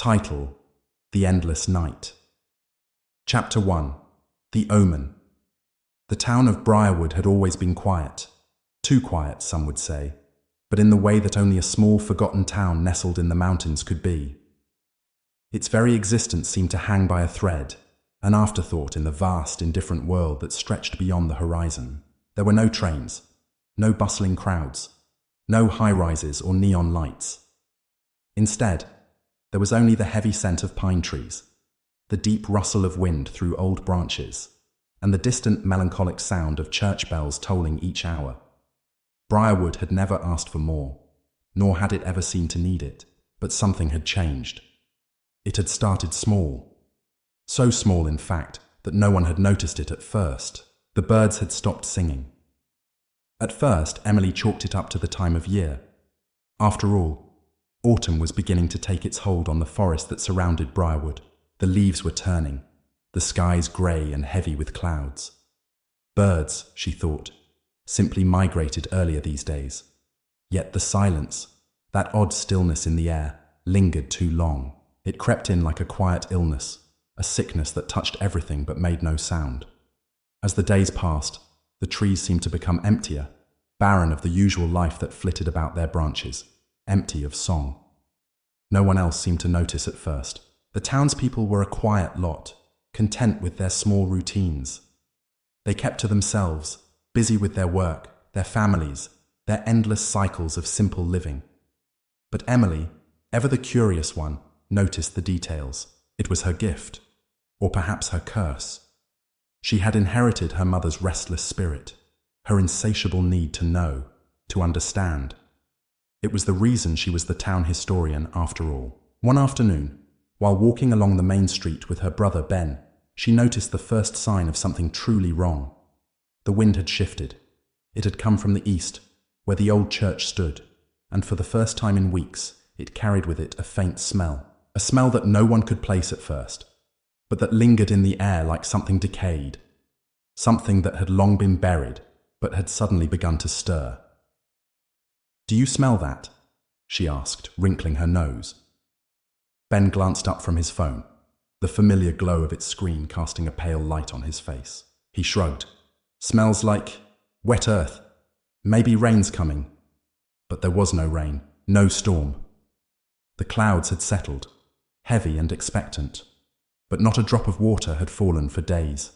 Title: The Endless Night. Chapter 1: The Omen. The town of Briarwood had always been quiet. Too quiet, some would say, but in the way that only a small, forgotten town nestled in the mountains could be. Its very existence seemed to hang by a thread, an afterthought in the vast, indifferent world that stretched beyond the horizon. There were no trains, no bustling crowds, no high-rises or neon lights. Instead, there was only the heavy scent of pine trees, the deep rustle of wind through old branches, and the distant melancholic sound of church bells tolling each hour. Briarwood had never asked for more, nor had it ever seemed to need it, but something had changed. It had started small. So small, in fact, that no one had noticed it at first. The birds had stopped singing. At first, Emily chalked it up to the time of year. After all, autumn was beginning to take its hold on the forest that surrounded Briarwood. The leaves were turning, the skies grey and heavy with clouds. Birds, she thought, simply migrated earlier these days. Yet the silence, that odd stillness in the air, lingered too long. It crept in like a quiet illness, a sickness that touched everything but made no sound. As the days passed, the trees seemed to become emptier, barren of the usual life that flitted about their branches, empty of song. No one else seemed to notice at first. The townspeople were a quiet lot, content with their small routines. They kept to themselves, busy with their work, their families, their endless cycles of simple living. But Emily, ever the curious one, noticed the details. It was her gift, or perhaps her curse. She had inherited her mother's restless spirit, her insatiable need to know, to understand. It was the reason she was the town historian after all. One afternoon, while walking along the main street with her brother Ben, she noticed the first sign of something truly wrong. The wind had shifted. It had come from the east, where the old church stood, and for the first time in weeks, it carried with it a faint smell. A smell that no one could place at first, but that lingered in the air like something decayed, something that had long been buried, but had suddenly begun to stir. "Do you smell that?" she asked, wrinkling her nose. Ben glanced up from his phone, the familiar glow of its screen casting a pale light on his face. He shrugged. "Smells like wet earth. Maybe rain's coming." But there was no rain, no storm. The clouds had settled, heavy and expectant, but not a drop of water had fallen for days.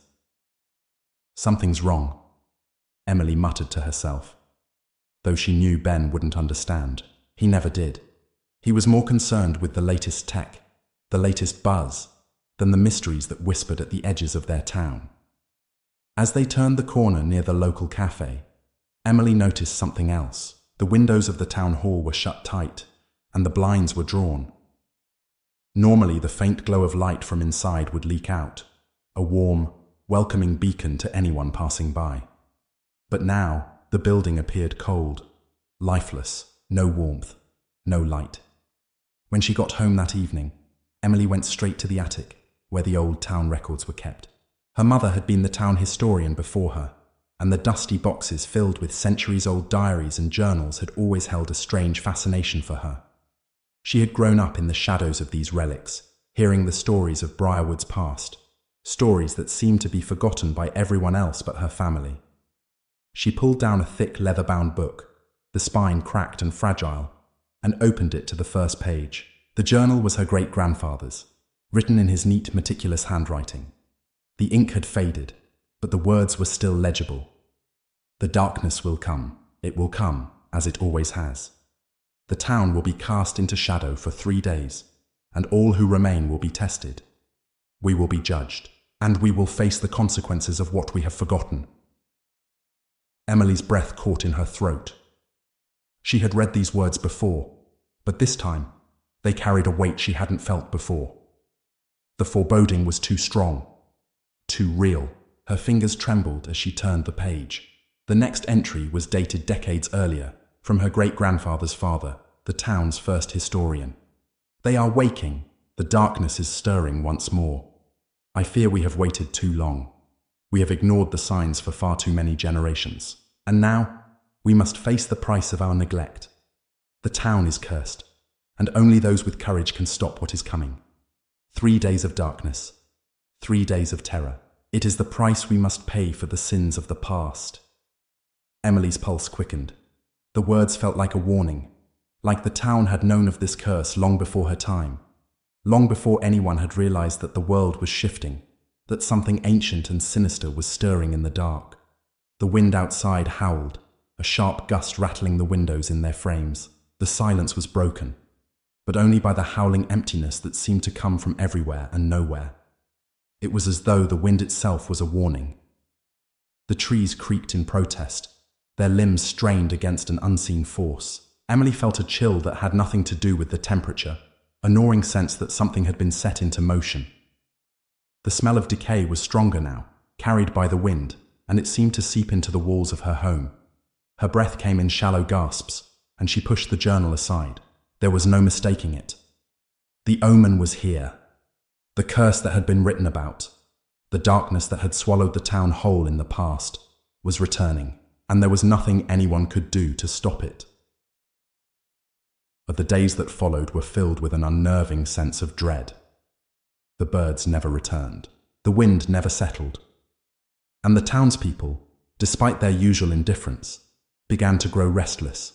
"Something's wrong," Emily muttered to herself, though she knew Ben wouldn't understand. He never did. He was more concerned with the latest tech, the latest buzz, than the mysteries that whispered at the edges of their town. As they turned the corner near the local cafe, Emily noticed something else. The windows of the town hall were shut tight, and the blinds were drawn. Normally, the faint glow of light from inside would leak out, a warm, welcoming beacon to anyone passing by. But now, the building appeared cold, lifeless, no warmth, no light. When she got home that evening, Emily went straight to the attic, where the old town records were kept. Her mother had been the town historian before her, and the dusty boxes filled with centuries-old diaries and journals had always held a strange fascination for her. She had grown up in the shadows of these relics, hearing the stories of Briarwood's past, stories that seemed to be forgotten by everyone else but her family. She pulled down a thick leather-bound book, the spine cracked and fragile, and opened it to the first page. The journal was her great-grandfather's, written in his neat, meticulous handwriting. The ink had faded, but the words were still legible. "The darkness will come. It will come, as it always has. The town will be cast into shadow for 3 days, and all who remain will be tested. We will be judged, and we will face the consequences of what we have forgotten." Emily's breath caught in her throat. She had read these words before, but this time, they carried a weight she hadn't felt before. The foreboding was too strong, too real. Her fingers trembled as she turned the page. The next entry was dated decades earlier, from her great-grandfather's father, the town's first historian. "They are waking. The darkness is stirring once more. I fear we have waited too long. We have ignored the signs for far too many generations. And now, we must face the price of our neglect. The town is cursed, and only those with courage can stop what is coming. 3 days of darkness, 3 days of terror. It is the price we must pay for the sins of the past. Emily's pulse quickened. The words felt like a warning, like the town had known of this curse long before her time, long before anyone had realized that the world was shifting, that something ancient and sinister was stirring in the dark. The wind outside howled, a sharp gust rattling the windows in their frames. The silence was broken, but only by the howling emptiness that seemed to come from everywhere and nowhere. It was as though the wind itself was a warning. The trees creaked in protest, their limbs strained against an unseen force. Emily felt a chill that had nothing to do with the temperature, a gnawing sense that something had been set into motion. The smell of decay was stronger now, carried by the wind, and it seemed to seep into the walls of her home. Her breath came in shallow gasps, and she pushed the journal aside. There was no mistaking it. The omen was here. The curse that had been written about, the darkness that had swallowed the town whole in the past, was returning, and there was nothing anyone could do to stop it. But the days that followed were filled with an unnerving sense of dread. The birds never returned. The wind never settled. And the townspeople, despite their usual indifference, began to grow restless.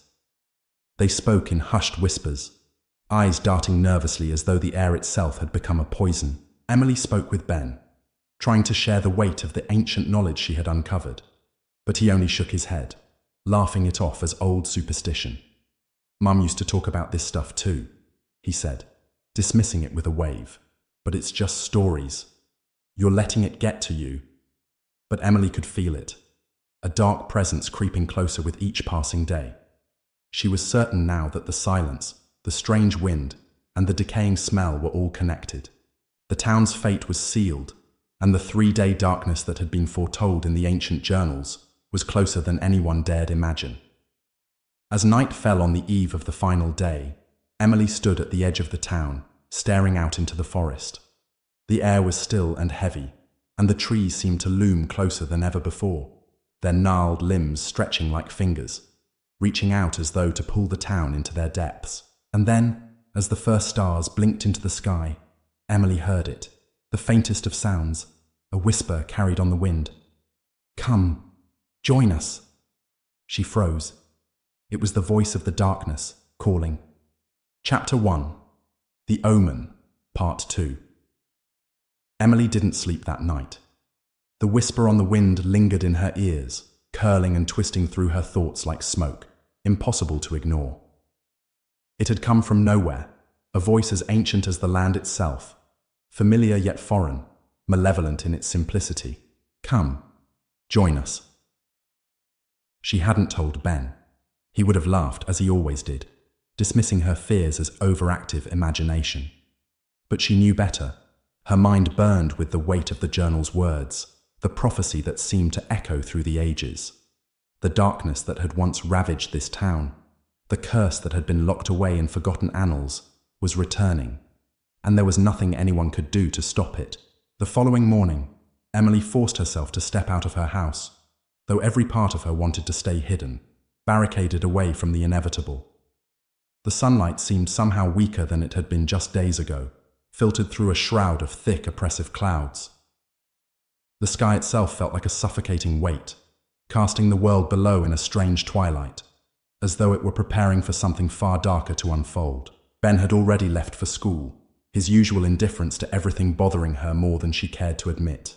They spoke in hushed whispers, eyes darting nervously as though the air itself had become a poison. Emily spoke with Ben, trying to share the weight of the ancient knowledge she had uncovered, but he only shook his head, laughing it off as old superstition. "Mum used to talk about this stuff too," he said, dismissing it with a wave. "But it's just stories. You're letting it get to you." But Emily could feel it, a dark presence creeping closer with each passing day. She was certain now that the silence, the strange wind, and the decaying smell were all connected. The town's fate was sealed, and the 3-day darkness that had been foretold in the ancient journals was closer than anyone dared imagine. As night fell on the eve of the final day, Emily stood at the edge of the town, staring out into the forest. The air was still and heavy, and the trees seemed to loom closer than ever before, their gnarled limbs stretching like fingers, reaching out as though to pull the town into their depths. And then, as the first stars blinked into the sky, Emily heard it, the faintest of sounds, a whisper carried on the wind. "Come, join us." She froze. It was the voice of the darkness, calling. Chapter 1. The Omen, Part 2. Emily didn't sleep that night. The whisper on the wind lingered in her ears, curling and twisting through her thoughts like smoke, impossible to ignore. It had come from nowhere, a voice as ancient as the land itself, familiar yet foreign, malevolent in its simplicity. "Come, join us." She hadn't told Ben. He would have laughed, as he always did, dismissing her fears as overactive imagination. But she knew better. Her mind burned with the weight of the journal's words, the prophecy that seemed to echo through the ages. The darkness that had once ravaged this town, the curse that had been locked away in forgotten annals, was returning, and there was nothing anyone could do to stop it. The following morning, Emily forced herself to step out of her house, though every part of her wanted to stay hidden, barricaded away from the inevitable. The sunlight seemed somehow weaker than it had been just days ago, filtered through a shroud of thick, oppressive clouds. The sky itself felt like a suffocating weight, casting the world below in a strange twilight, as though it were preparing for something far darker to unfold. Ben had already left for school, his usual indifference to everything bothering her more than she cared to admit.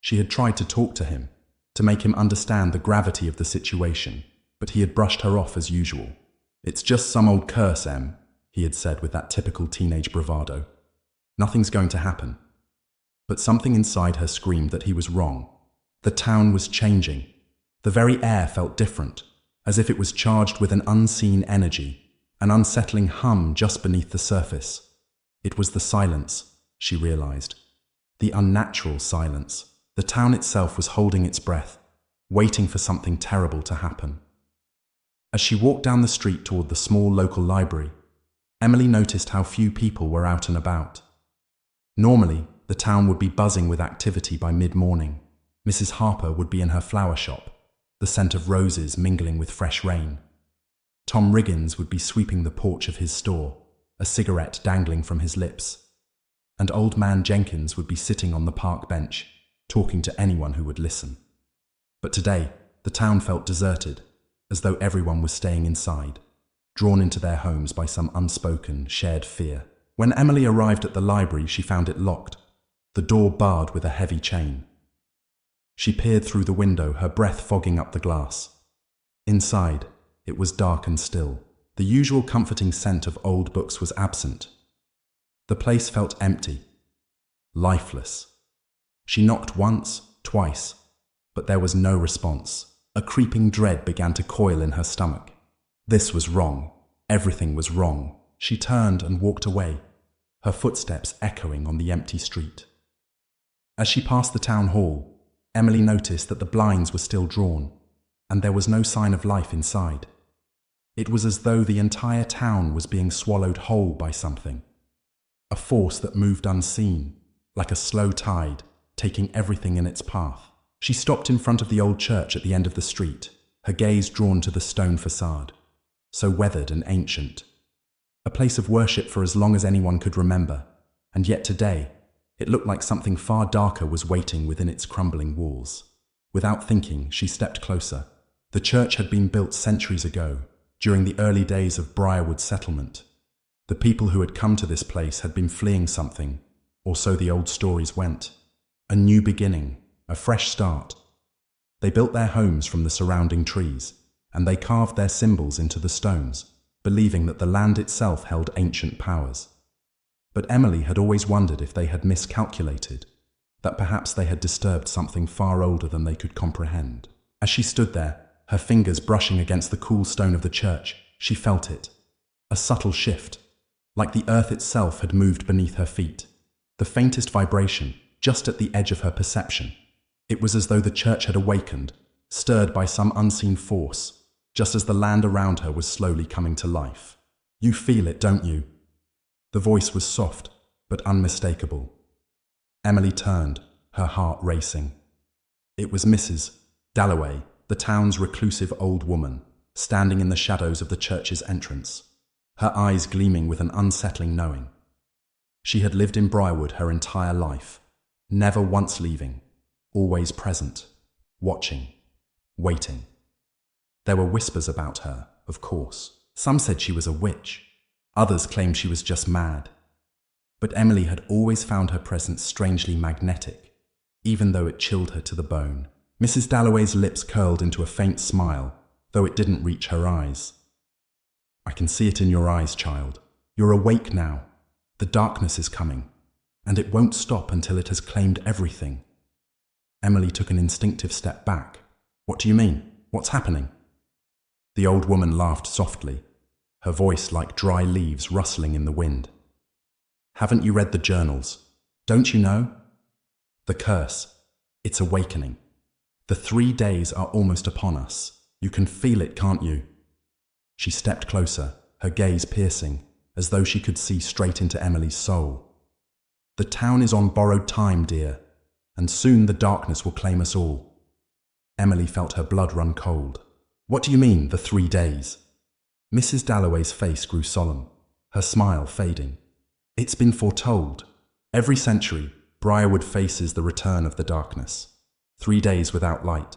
She had tried to talk to him, to make him understand the gravity of the situation, but he had brushed her off as usual. "It's just some old curse, Em," he had said with that typical teenage bravado. "Nothing's going to happen." But something inside her screamed that he was wrong. The town was changing. The very air felt different, as if it was charged with an unseen energy, an unsettling hum just beneath the surface. It was the silence, she realized. The unnatural silence. The town itself was holding its breath, waiting for something terrible to happen. As she walked down the street toward the small local library, Emily noticed how few people were out and about. Normally, the town would be buzzing with activity by mid-morning. Mrs. Harper would be in her flower shop, the scent of roses mingling with fresh rain. Tom Riggins would be sweeping the porch of his store, a a cigarette dangling from his lips. And Old Man Jenkins would be sitting on the park bench, talking to anyone who would listen. But today, the town felt deserted, as though everyone was staying inside, drawn into their homes by some unspoken, shared fear. When Emily arrived at the library, she found it locked, the door barred with a heavy chain. She peered through the window, her breath fogging up the glass. Inside, it was dark and still. The usual comforting scent of old books was absent. The place felt empty, lifeless. She knocked once, twice, but there was no response. A creeping dread began to coil in her stomach. This was wrong. Everything was wrong. She turned and walked away, her footsteps echoing on the empty street. As she passed the town hall, Emily noticed that the blinds were still drawn, and there was no sign of life inside. It was as though the entire town was being swallowed whole by something, a force that moved unseen, like a slow tide, taking everything in its path. She stopped in front of the old church at the end of the street, her gaze drawn to the stone facade, so weathered and ancient. A place of worship for as long as anyone could remember, and yet today, it looked like something far darker was waiting within its crumbling walls. Without thinking, she stepped closer. The church had been built centuries ago, during the early days of Briarwood settlement. The people who had come to this place had been fleeing something, or so the old stories went. A new beginning, a fresh start. They built their homes from the surrounding trees, and they carved their symbols into the stones, believing that the land itself held ancient powers. But Emily had always wondered if they had miscalculated, that perhaps they had disturbed something far older than they could comprehend. As she stood there, her fingers brushing against the cool stone of the church, she felt it. A subtle shift, like the earth itself had moved beneath her feet. The faintest vibration, just at the edge of her perception. It was as though the church had awakened, stirred by some unseen force, just as the land around her was slowly coming to life. "You feel it, don't you?" The voice was soft, but unmistakable. Emily turned, her heart racing. It was Mrs. Dalloway, the town's reclusive old woman, standing in the shadows of the church's entrance, her eyes gleaming with an unsettling knowing. She had lived in Briarwood her entire life, never once leaving, always present, watching, waiting. There were whispers about her, of course. Some said she was a witch. Others claimed she was just mad. But Emily had always found her presence strangely magnetic, even though it chilled her to the bone. Mrs. Dalloway's lips curled into a faint smile, though it didn't reach her eyes. "I can see it in your eyes, child. You're awake now. The darkness is coming, and it won't stop until it has claimed everything." Emily took an instinctive step back. "What do you mean? What's happening?" The old woman laughed softly, her voice like dry leaves rustling in the wind. "Haven't you read the journals? Don't you know? The curse. It's awakening. The 3 days are almost upon us. You can feel it, can't you?" She stepped closer, her gaze piercing, as though she could see straight into Emily's soul. "The town is on borrowed time, dear, and soon the darkness will claim us all." Emily felt her blood run cold. "What do you mean, the 3 days?" Mrs. Dalloway's face grew solemn, her smile fading. "It's been foretold. Every century, Briarwood faces the return of the darkness. 3 days without light.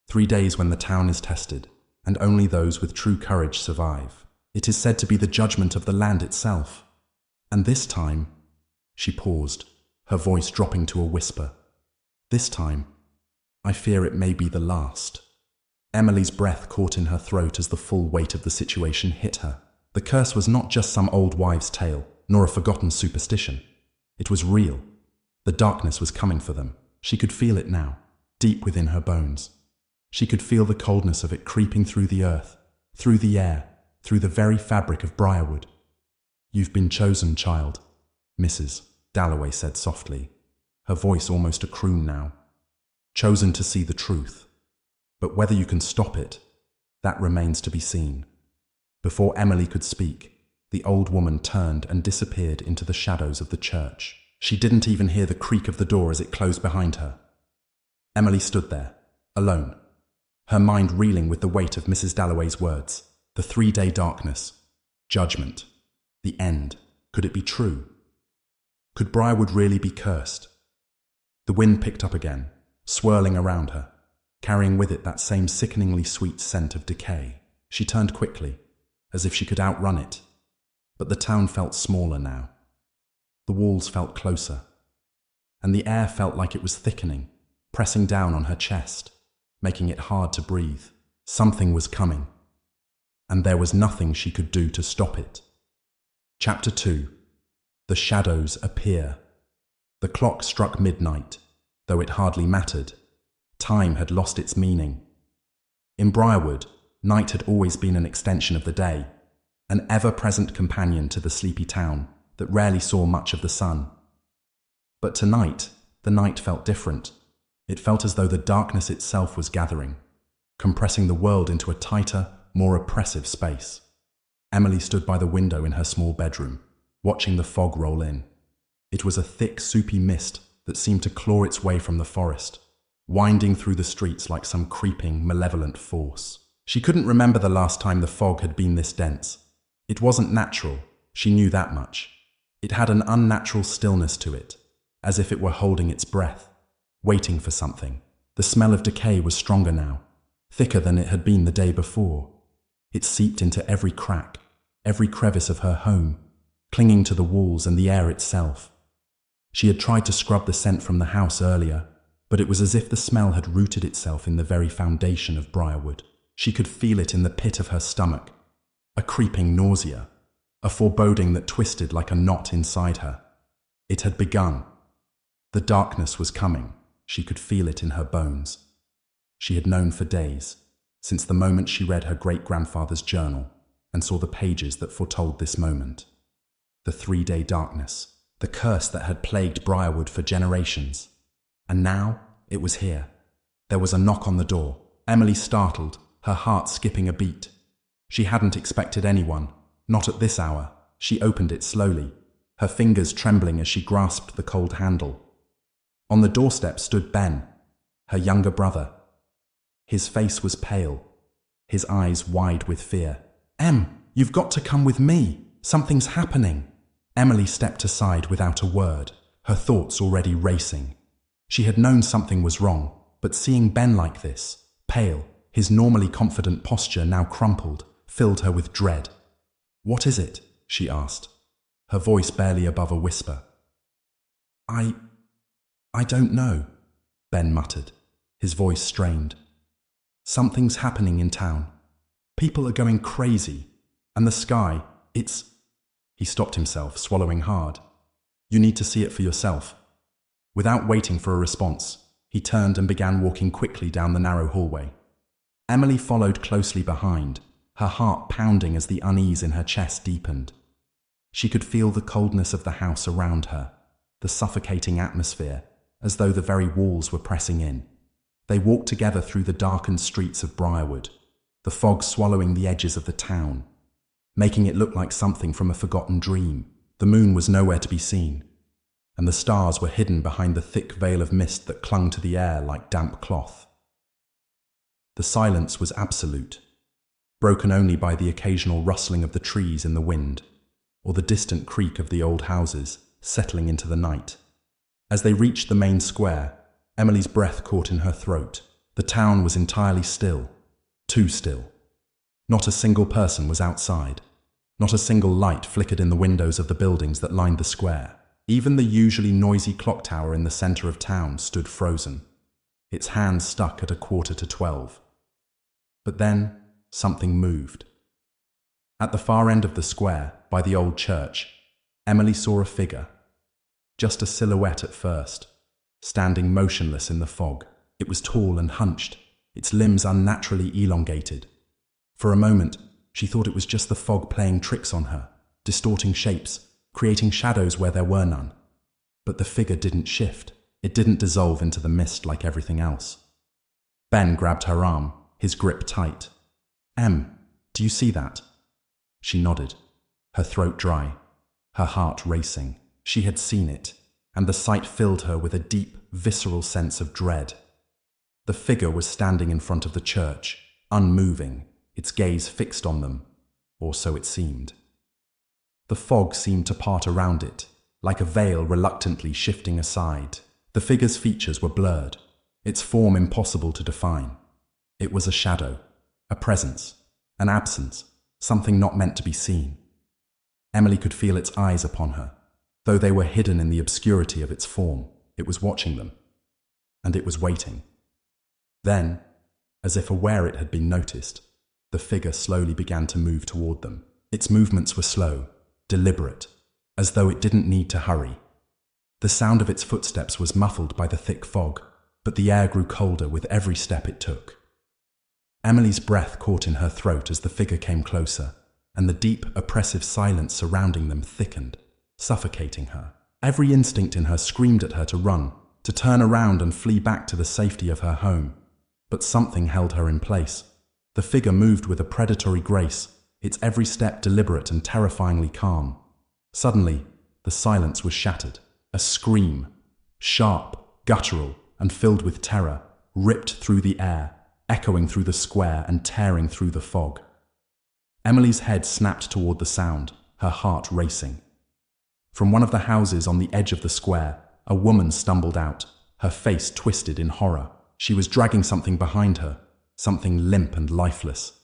3 days when the town is tested, and only those with true courage survive. It is said to be the judgment of the land itself. And this time," she paused, her voice dropping to a whisper, "this time, I fear it may be the last." Emily's breath caught in her throat as the full weight of the situation hit her. The curse was not just some old wives' tale, nor a forgotten superstition. It was real. The darkness was coming for them. She could feel it now, deep within her bones. She could feel the coldness of it creeping through the earth, through the air, through the very fabric of Briarwood. "You've been chosen, child," Mrs. Dalloway said softly, her voice almost a croon now. "Chosen to see the truth. But whether you can stop it, that remains to be seen." Before Emily could speak, the old woman turned and disappeared into the shadows of the church. She didn't even hear the creak of the door as it closed behind her. Emily stood there, alone, her mind reeling with the weight of Mrs. Dalloway's words. The 3-day darkness, judgment, the end. Could it be true? Could Briarwood really be cursed? The wind picked up again, swirling around her, carrying with it that same sickeningly sweet scent of decay. She turned quickly, as if she could outrun it. But the town felt smaller now. The walls felt closer, and the air felt like it was thickening, pressing down on her chest, making it hard to breathe. Something was coming, and there was nothing she could do to stop it. Chapter 2. The shadows appear. The clock struck midnight, though it hardly mattered. Time had lost its meaning. In Briarwood, night had always been an extension of the day, an ever-present companion to the sleepy town that rarely saw much of the sun. But tonight, the night felt different. It felt as though the darkness itself was gathering, compressing the world into a tighter, more oppressive space. Emily stood by the window in her small bedroom, watching the fog roll in. It was a thick, soupy mist that seemed to claw its way from the forest, winding through the streets like some creeping, malevolent force. She couldn't remember the last time the fog had been this dense. It wasn't natural, she knew that much. It had an unnatural stillness to it, as if it were holding its breath, waiting for something. The smell of decay was stronger now, thicker than it had been the day before. It seeped into every crack, every crevice of her home, clinging to the walls and the air itself. She had tried to scrub the scent from the house earlier, but it was as if the smell had rooted itself in the very foundation of Briarwood. She could feel it in the pit of her stomach, a creeping nausea, a foreboding that twisted like a knot inside her. It had begun. The darkness was coming. She could feel it in her bones. She had known for days, since the moment she read her great-grandfather's journal and saw the pages that foretold this moment. The 3-day darkness, the curse that had plagued Briarwood for generations. And now it was here. There was a knock on the door. Emily startled, her heart skipping a beat. She hadn't expected anyone, not at this hour. She opened it slowly, her fingers trembling as she grasped the cold handle. On the doorstep stood Ben, her younger brother. His face was pale, his eyes wide with fear. "Em, you've got to come with me. Something's happening." Emily stepped aside without a word, her thoughts already racing. She had known something was wrong, but seeing Ben like this, pale, his normally confident posture now crumpled, filled her with dread. "What is it?" she asked, her voice barely above a whisper. I don't know," Ben muttered, his voice strained. "Something's happening in town. People are going crazy, and the sky, it's—" He stopped himself, swallowing hard. "You need to see it for yourself." Without waiting for a response, he turned and began walking quickly down the narrow hallway. Emily followed closely behind, her heart pounding as the unease in her chest deepened. She could feel the coldness of the house around her, the suffocating atmosphere, as though the very walls were pressing in. They walked together through the darkened streets of Briarwood, the fog swallowing the edges of the town, making it look like something from a forgotten dream. The moon was nowhere to be seen, and the stars were hidden behind the thick veil of mist that clung to the air like damp cloth. The silence was absolute, broken only by the occasional rustling of the trees in the wind, or the distant creak of the old houses settling into the night. As they reached the main square, Emily's breath caught in her throat. The town was entirely still, too still. Not a single person was outside. Not a single light flickered in the windows of the buildings that lined the square. Even the usually noisy clock tower in the center of town stood frozen, its hands stuck at 11:45. But then, something moved. At the far end of the square, by the old church, Emily saw a figure. Just a silhouette at first, standing motionless in the fog. It was tall and hunched, its limbs unnaturally elongated. For a moment, she thought it was just the fog playing tricks on her, distorting shapes, creating shadows where there were none. But the figure didn't shift. It didn't dissolve into the mist like everything else. Ben grabbed her arm, his grip tight. "Em, do you see that?" She nodded, her throat dry, her heart racing. She had seen it, and the sight filled her with a deep, visceral sense of dread. The figure was standing in front of the church, unmoving, its gaze fixed on them, or so it seemed. The fog seemed to part around it, like a veil reluctantly shifting aside. The figure's features were blurred, its form impossible to define. It was a shadow, a presence, an absence, something not meant to be seen. Emily could feel its eyes upon her. Though they were hidden in the obscurity of its form, it was watching them. And it was waiting. Then, as if aware it had been noticed, the figure slowly began to move toward them. Its movements were slow, deliberate, as though it didn't need to hurry. The sound of its footsteps was muffled by the thick fog, but the air grew colder with every step it took. Emily's breath caught in her throat as the figure came closer, and the deep, oppressive silence surrounding them thickened, suffocating her. Every instinct in her screamed at her to run, to turn around and flee back to the safety of her home. But something held her in place. The figure moved with a predatory grace, its every step deliberate and terrifyingly calm. Suddenly, the silence was shattered. A scream, sharp, guttural, and filled with terror, ripped through the air, echoing through the square and tearing through the fog. Emily's head snapped toward the sound, her heart racing. From one of the houses on the edge of the square, a woman stumbled out, her face twisted in horror. She was dragging something behind her, something limp and lifeless.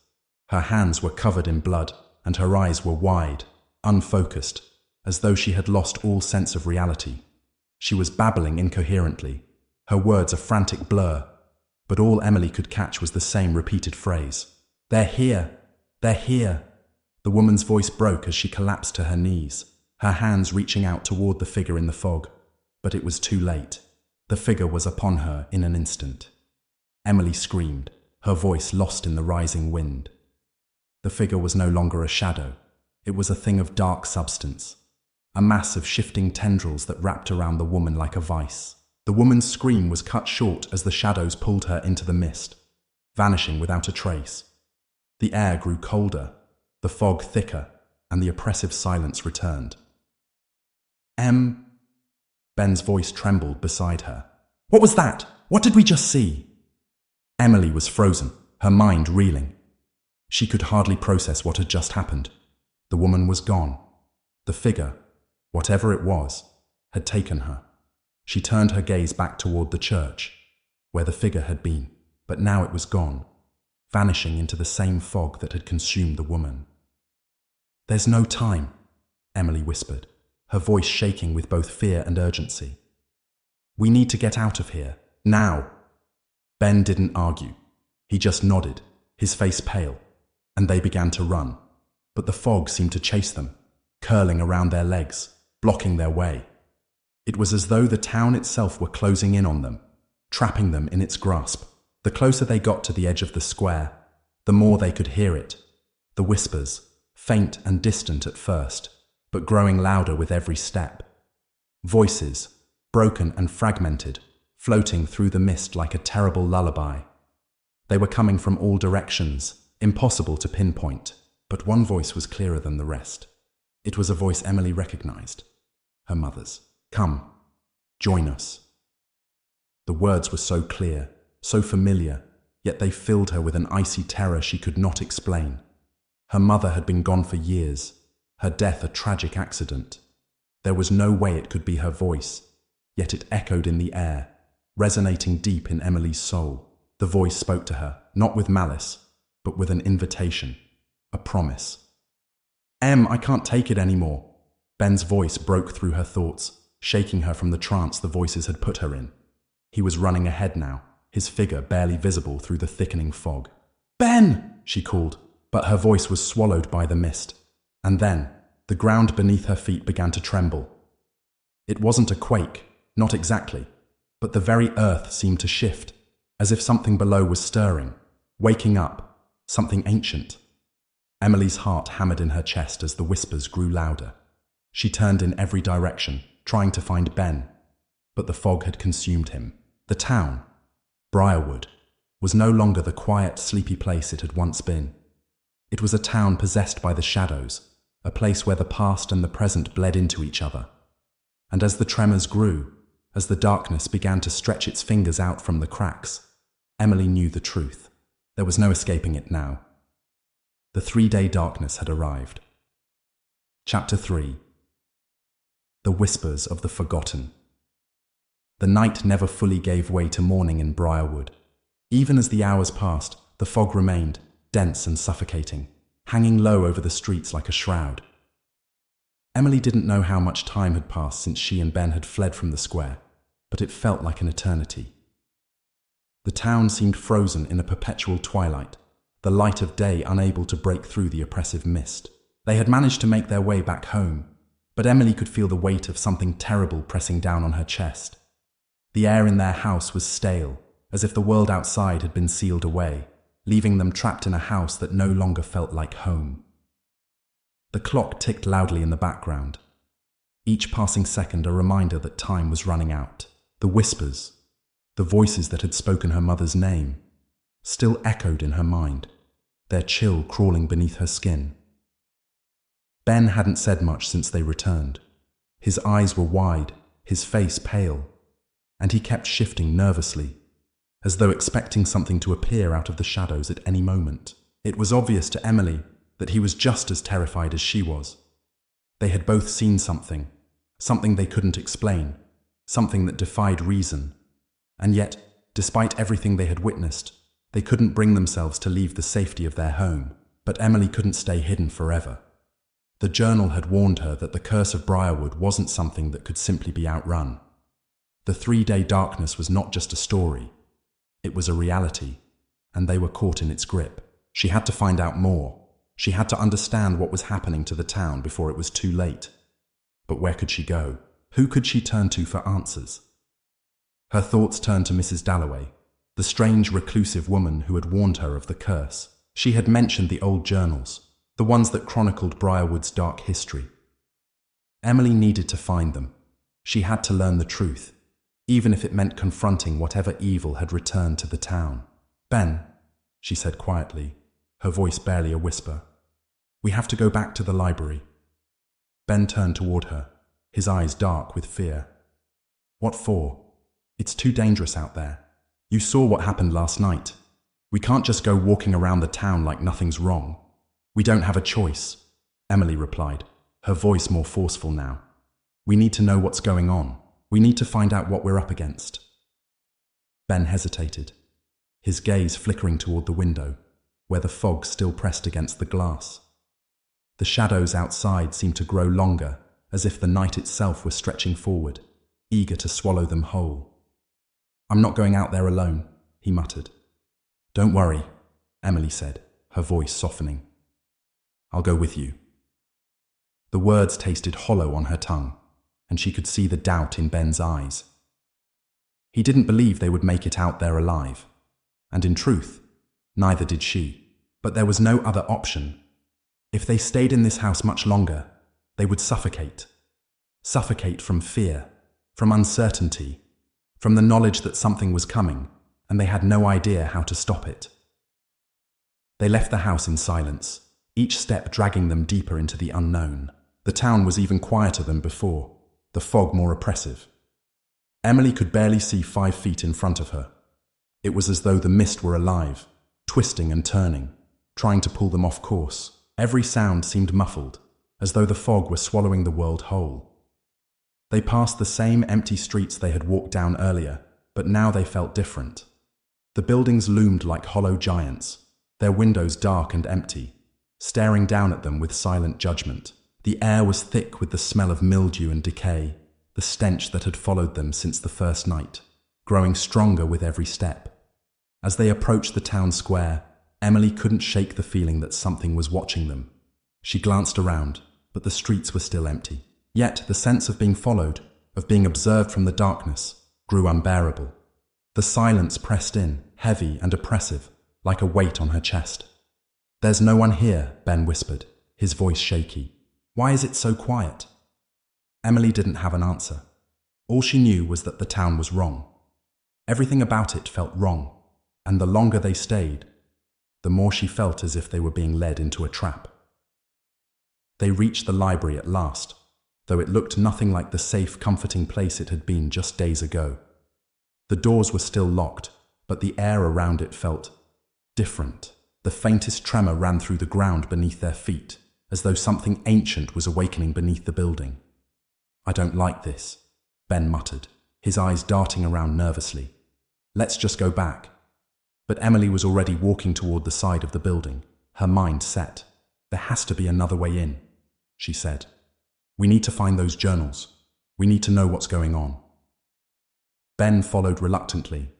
Her hands were covered in blood, and her eyes were wide, unfocused, as though she had lost all sense of reality. She was babbling incoherently, her words a frantic blur, but all Emily could catch was the same repeated phrase. "They're here! They're here!" The woman's voice broke as she collapsed to her knees, her hands reaching out toward the figure in the fog. But it was too late. The figure was upon her in an instant. Emily screamed, her voice lost in the rising wind. The figure was no longer a shadow. It was a thing of dark substance, a mass of shifting tendrils that wrapped around the woman like a vice. The woman's scream was cut short as the shadows pulled her into the mist, vanishing without a trace. The air grew colder, the fog thicker, and the oppressive silence returned. Ben's voice trembled beside her. "What was that? What did we just see?" Emily was frozen, her mind reeling. She could hardly process what had just happened. The woman was gone. The figure, whatever it was, had taken her. She turned her gaze back toward the church, where the figure had been, but now it was gone, vanishing into the same fog that had consumed the woman. "There's no time," Emily whispered, her voice shaking with both fear and urgency. "We need to get out of here, now." Ben didn't argue. He just nodded, his face pale, and they began to run. But the fog seemed to chase them, curling around their legs, blocking their way. It was as though the town itself were closing in on them, trapping them in its grasp. The closer they got to the edge of the square, the more they could hear it. The whispers, faint and distant at first, but growing louder with every step. Voices, broken and fragmented, floating through the mist like a terrible lullaby. They were coming from all directions, impossible to pinpoint, but one voice was clearer than the rest. It was a voice Emily recognized, her mother's. "Come, join us." The words were so clear, so familiar, yet they filled her with an icy terror she could not explain. Her mother had been gone for years, her death a tragic accident. There was no way it could be her voice, yet it echoed in the air, resonating deep in Emily's soul. The voice spoke to her, not with malice, but with an invitation, a promise. I can't take it anymore." Ben's voice broke through her thoughts, shaking her from the trance the voices had put her in. He was running ahead now, his figure barely visible through the thickening fog. "Ben!" she called, but her voice was swallowed by the mist. And then, the ground beneath her feet began to tremble. It wasn't a quake, not exactly, but the very earth seemed to shift, as if something below was stirring, waking up, something ancient. Emily's heart hammered in her chest as the whispers grew louder. She turned in every direction, trying to find Ben, but the fog had consumed him. The town, Briarwood, was no longer the quiet, sleepy place it had once been. It was a town possessed by the shadows, a place where the past and the present bled into each other. And as the tremors grew, as the darkness began to stretch its fingers out from the cracks, Emily knew the truth. There was no escaping it now. The 3-day darkness had arrived. Chapter 3. The Whispers of the Forgotten. The night never fully gave way to morning in Briarwood. Even as the hours passed, the fog remained, dense and suffocating, hanging low over the streets like a shroud. Emily didn't know how much time had passed since she and Ben had fled from the square, but it felt like an eternity. The town seemed frozen in a perpetual twilight, the light of day unable to break through the oppressive mist. They had managed to make their way back home, but Emily could feel the weight of something terrible pressing down on her chest. The air in their house was stale, as if the world outside had been sealed away, leaving them trapped in a house that no longer felt like home. The clock ticked loudly in the background, each passing second a reminder that time was running out. The whispers, the voices that had spoken her mother's name, still echoed in her mind, their chill crawling beneath her skin. Ben hadn't said much since they returned. His eyes were wide, his face pale, and he kept shifting nervously, as though expecting something to appear out of the shadows at any moment. It was obvious to Emily that he was just as terrified as she was. They had both seen something they couldn't explain, something that defied reason. And yet, despite everything they had witnessed, they couldn't bring themselves to leave the safety of their home. But Emily couldn't stay hidden forever. The journal had warned her that the curse of Briarwood wasn't something that could simply be outrun. The 3-day darkness was not just a story. It was a reality, and they were caught in its grip. She had to find out more. She had to understand what was happening to the town before it was too late. But where could she go? Who could she turn to for answers? Her thoughts turned to Mrs. Dalloway, the strange, reclusive woman who had warned her of the curse. She had mentioned the old journals, the ones that chronicled Briarwood's dark history. Emily needed to find them. She had to learn the truth, even if it meant confronting whatever evil had returned to the town. "Ben," she said quietly, her voice barely a whisper, "we have to go back to the library." Ben turned toward her, his eyes dark with fear. "What for?" "It's too dangerous out there. You saw what happened last night. We can't just go walking around the town like nothing's wrong." "We don't have a choice," Emily replied, her voice more forceful now. "We need to know what's going on. We need to find out what we're up against." Ben hesitated, his gaze flickering toward the window, where the fog still pressed against the glass. The shadows outside seemed to grow longer, as if the night itself were stretching forward, eager to swallow them whole. "I'm not going out there alone," he muttered. "Don't worry," Emily said, her voice softening. "I'll go with you." The words tasted hollow on her tongue, and she could see the doubt in Ben's eyes. He didn't believe they would make it out there alive, and in truth, neither did she. But there was no other option. If they stayed in this house much longer, they would suffocate. Suffocate from fear, from uncertainty, from the knowledge that something was coming, and they had no idea how to stop it. They left the house in silence, each step dragging them deeper into the unknown. The town was even quieter than before, the fog more oppressive. Emily could barely see 5 feet in front of her. It was as though the mist were alive, twisting and turning, trying to pull them off course. Every sound seemed muffled, as though the fog were swallowing the world whole. They passed the same empty streets they had walked down earlier, but now they felt different. The buildings loomed like hollow giants, their windows dark and empty, staring down at them with silent judgment. The air was thick with the smell of mildew and decay, the stench that had followed them since the first night, growing stronger with every step. As they approached the town square, Emily couldn't shake the feeling that something was watching them. She glanced around, but the streets were still empty. Yet the sense of being followed, of being observed from the darkness, grew unbearable. The silence pressed in, heavy and oppressive, like a weight on her chest. "There's no one here," Ben whispered, his voice shaky. "Why is it so quiet?" Emily didn't have an answer. All she knew was that the town was wrong. Everything about it felt wrong, and the longer they stayed, the more she felt as if they were being led into a trap. They reached the library at last, though it looked nothing like the safe, comforting place it had been just days ago. The doors were still locked, but the air around it felt different. The faintest tremor ran through the ground beneath their feet, as though something ancient was awakening beneath the building. "I don't like this," Ben muttered, his eyes darting around nervously. "Let's just go back." But Emily was already walking toward the side of the building, her mind set. "There has to be another way in," she said. "We need to find those journals. We need to know what's going on." Ben followed reluctantly,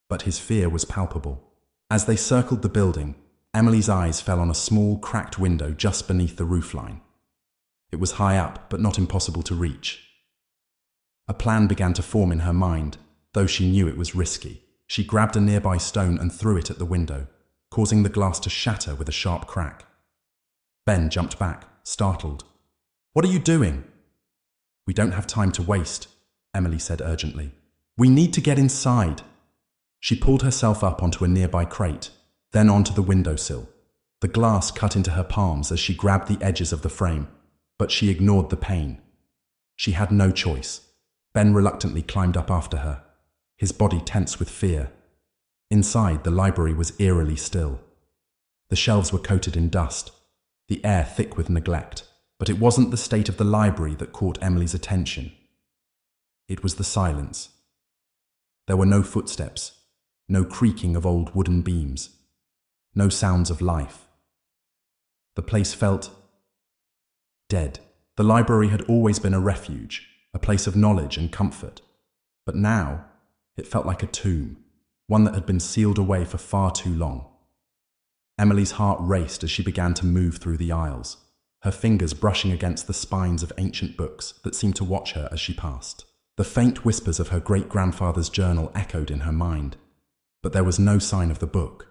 but his fear was palpable. As they circled the building, Emily's eyes fell on a small, cracked window just beneath the roofline. It was high up, but not impossible to reach. A plan began to form in her mind, though she knew it was risky. She grabbed a nearby stone and threw it at the window, causing the glass to shatter with a sharp crack. Ben jumped back, startled. "What are you doing?" "We don't have time to waste," Emily said urgently. "We need to get inside." She pulled herself up onto a nearby crate, then onto the windowsill. The glass cut into her palms as she grabbed the edges of the frame, but she ignored the pain. She had no choice. Ben reluctantly climbed up after her, his body tense with fear. Inside, the library was eerily still. The shelves were coated in dust, the air thick with neglect. But it wasn't the state of the library that caught Emily's attention. It was the silence. There were no footsteps, no creaking of old wooden beams, no sounds of life. The place felt dead. The library had always been a refuge, a place of knowledge and comfort. But now, it felt like a tomb, one that had been sealed away for far too long. Emily's heart raced as she began to move through the aisles, her fingers brushing against the spines of ancient books that seemed to watch her as she passed. The faint whispers of her great-grandfather's journal echoed in her mind, but there was no sign of the book.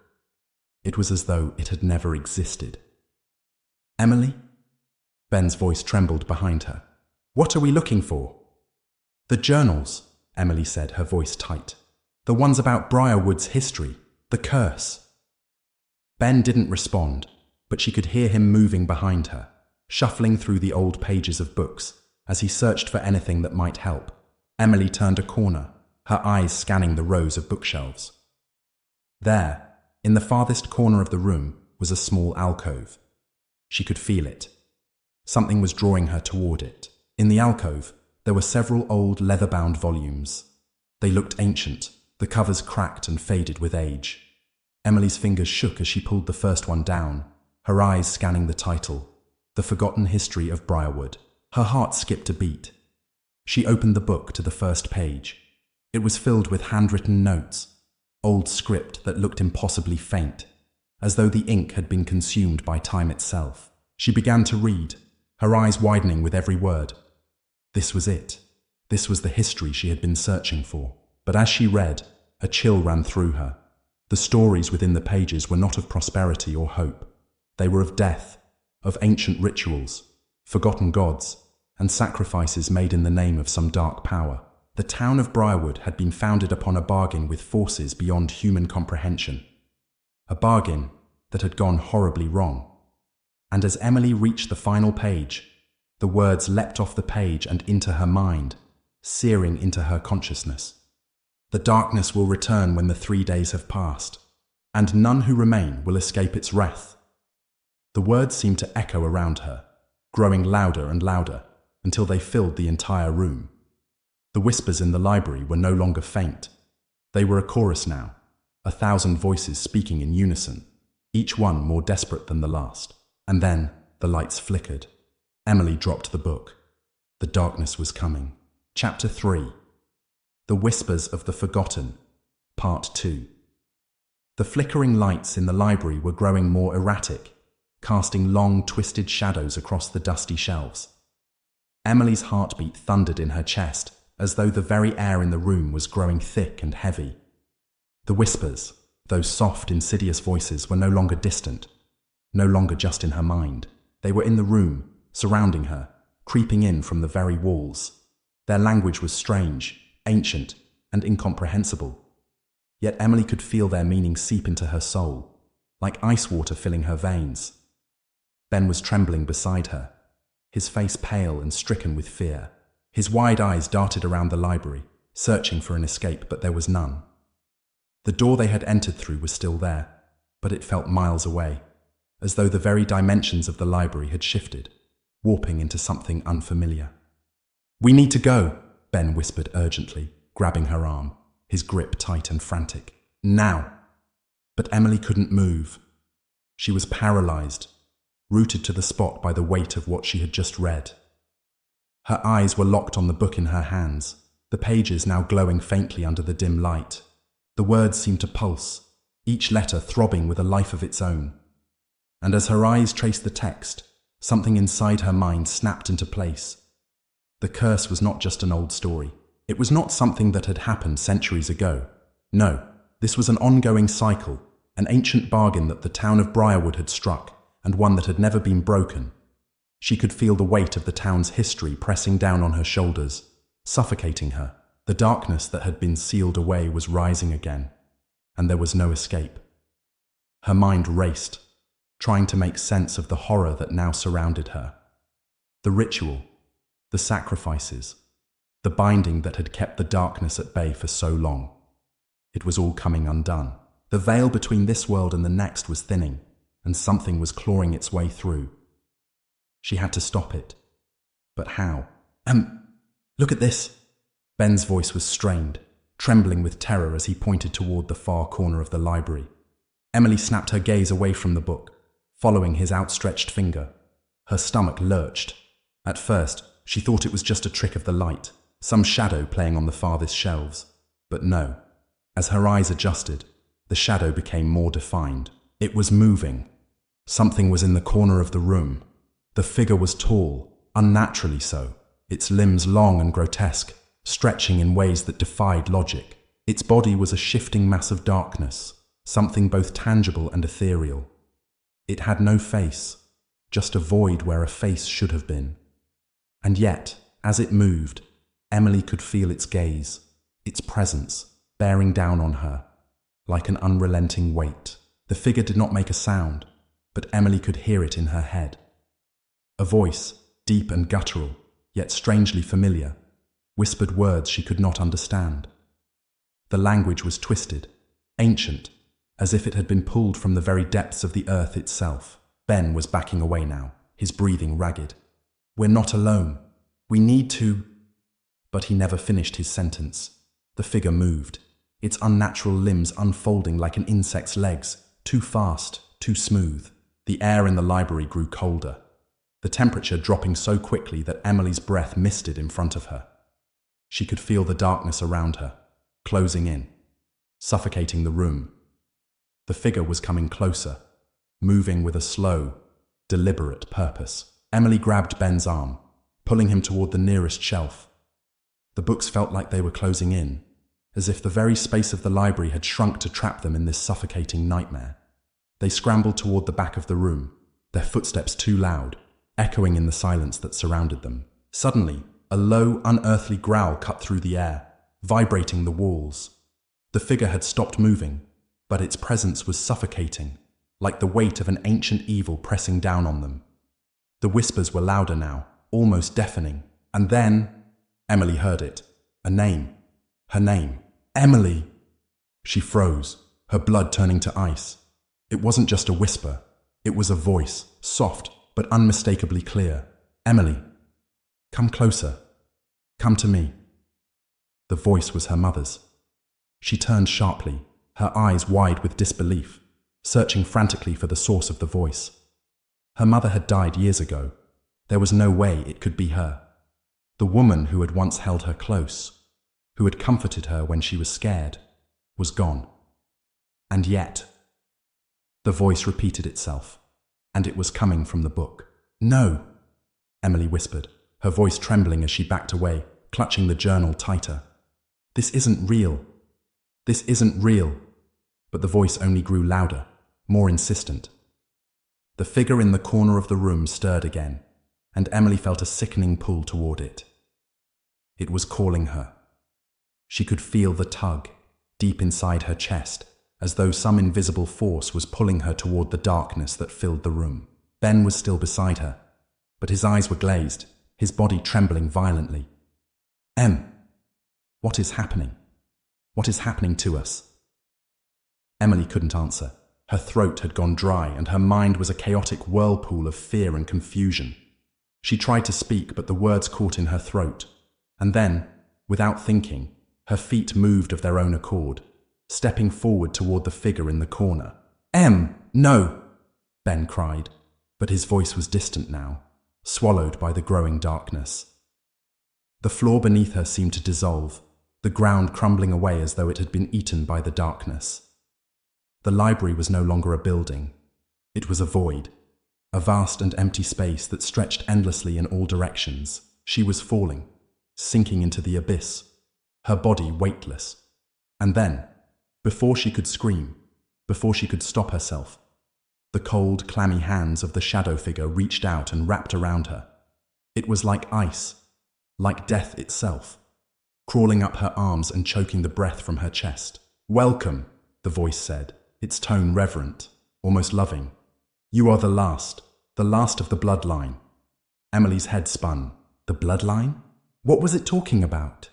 It was as though it had never existed. "Emily?" Ben's voice trembled behind her. "What are we looking for?" "The journals," Emily said, her voice tight. "The ones about Briarwood's history, the curse." Ben didn't respond, but she could hear him moving behind her, shuffling through the old pages of books as he searched for anything that might help. Emily turned a corner, her eyes scanning the rows of bookshelves. There, in the farthest corner of the room, was a small alcove. She could feel it. Something was drawing her toward it. In the alcove, there were several old leather-bound volumes. They looked ancient, the covers cracked and faded with age. Emily's fingers shook as she pulled the first one down, her eyes scanning the title, The Forgotten History of Briarwood. Her heart skipped a beat. She opened the book to the first page. It was filled with handwritten notes, old script that looked impossibly faint, as though the ink had been consumed by time itself. She began to read, her eyes widening with every word. This was it. This was the history she had been searching for. But as she read, a chill ran through her. The stories within the pages were not of prosperity or hope. They were of death, of ancient rituals, forgotten gods, and sacrifices made in the name of some dark power. The town of Briarwood had been founded upon a bargain with forces beyond human comprehension. A bargain that had gone horribly wrong. And as Emily reached the final page, the words leapt off the page and into her mind, searing into her consciousness. The darkness will return when the 3 days have passed, and none who remain will escape its wrath. The words seemed to echo around her, growing louder and louder, until they filled the entire room. The whispers in the library were no longer faint. They were a chorus now, 1,000 voices speaking in unison, each one more desperate than the last. And then the lights flickered. Emily dropped the book. The darkness was coming. Chapter 3. The Whispers of the Forgotten, Part 2. The flickering lights in the library were growing more erratic, casting long, twisted shadows across the dusty shelves. Emily's heartbeat thundered in her chest, as though the very air in the room was growing thick and heavy. The whispers, those soft, insidious voices, were no longer distant, no longer just in her mind. They were in the room, surrounding her, creeping in from the very walls. Their language was strange, ancient, and incomprehensible. Yet Emily could feel their meaning seep into her soul, like ice water filling her veins. Ben was trembling beside her, his face pale and stricken with fear. His wide eyes darted around the library, searching for an escape, but there was none. The door they had entered through was still there, but it felt miles away, as though the very dimensions of the library had shifted, warping into something unfamiliar. "We need to go," Ben whispered urgently, grabbing her arm, his grip tight and frantic. "Now!" But Emily couldn't move. She was paralyzed, rooted to the spot by the weight of what she had just read. Her eyes were locked on the book in her hands, the pages now glowing faintly under the dim light. The words seemed to pulse, each letter throbbing with a life of its own. And as her eyes traced the text, something inside her mind snapped into place. The curse was not just an old story. It was not something that had happened centuries ago. No, this was an ongoing cycle, an ancient bargain that the town of Briarwood had struck, and one that had never been broken. She could feel the weight of the town's history pressing down on her shoulders, suffocating her. The darkness that had been sealed away was rising again, and there was no escape. Her mind raced, trying to make sense of the horror that now surrounded her. The ritual, the sacrifices, the binding that had kept the darkness at bay for so long. It was all coming undone. The veil between this world and the next was thinning, and something was clawing its way through. She had to stop it. But how? Look at this. Ben's voice was strained, trembling with terror as he pointed toward the far corner of the library. Emily snapped her gaze away from the book, following his outstretched finger. Her stomach lurched. At first, she thought it was just a trick of the light, some shadow playing on the farthest shelves. But no. As her eyes adjusted, the shadow became more defined. It was moving. Something was in the corner of the room. The figure was tall, unnaturally so, its limbs long and grotesque, stretching in ways that defied logic. Its body was a shifting mass of darkness, something both tangible and ethereal. It had no face, just a void where a face should have been. And yet, as it moved, Emily could feel its gaze, its presence, bearing down on her, like an unrelenting weight. The figure did not make a sound, but Emily could hear it in her head. A voice, deep and guttural, yet strangely familiar, whispered words she could not understand. The language was twisted, ancient, as if it had been pulled from the very depths of the earth itself. Ben was backing away now, his breathing ragged. "We're not alone. We need to—" But he never finished his sentence. The figure moved, its unnatural limbs unfolding like an insect's legs, too fast, too smooth. The air in the library grew colder, the temperature dropping so quickly that Emily's breath misted in front of her. She could feel the darkness around her, closing in, suffocating the room. The figure was coming closer, moving with a slow, deliberate purpose. Emily grabbed Ben's arm, pulling him toward the nearest shelf. The books felt like they were closing in, as if the very space of the library had shrunk to trap them in this suffocating nightmare. They scrambled toward the back of the room, their footsteps too loud, echoing in the silence that surrounded them. Suddenly, a low, unearthly growl cut through the air, vibrating the walls. The figure had stopped moving, but its presence was suffocating, like the weight of an ancient evil pressing down on them. The whispers were louder now, almost deafening. And then, Emily heard it. A name. Her name. Emily! She froze, her blood turning to ice. It wasn't just a whisper. It was a voice, soft but unmistakably clear. "Emily, come closer. Come to me." The voice was her mother's. She turned sharply, her eyes wide with disbelief, searching frantically for the source of the voice. Her mother had died years ago. There was no way it could be her. The woman who had once held her close, who had comforted her when she was scared, was gone. And yet, the voice repeated itself, and it was coming from the book. "No," Emily whispered, her voice trembling as she backed away, clutching the journal tighter. "This isn't real. This isn't real." But the voice only grew louder, more insistent. The figure in the corner of the room stirred again, and Emily felt a sickening pull toward it. It was calling her. She could feel the tug, deep inside her chest, as though some invisible force was pulling her toward the darkness that filled the room. Ben was still beside her, but his eyes were glazed, his body trembling violently. What is happening? What is happening to us?" Emily couldn't answer. Her throat had gone dry, and her mind was a chaotic whirlpool of fear and confusion. She tried to speak, but the words caught in her throat. And then, without thinking, her feet moved of their own accord, stepping forward toward the figure in the corner. No! Ben cried, but his voice was distant now, swallowed by the growing darkness. The floor beneath her seemed to dissolve, the ground crumbling away as though it had been eaten by the darkness. The library was no longer a building. It was a void, a vast and empty space that stretched endlessly in all directions. She was falling, sinking into the abyss, her body weightless. And then, before she could scream, before she could stop herself, the cold, clammy hands of the shadow figure reached out and wrapped around her. It was like ice, like death itself, crawling up her arms and choking the breath from her chest. "Welcome," the voice said, its tone reverent, almost loving. "You are the last of the bloodline." Emily's head spun. The bloodline? What was it talking about?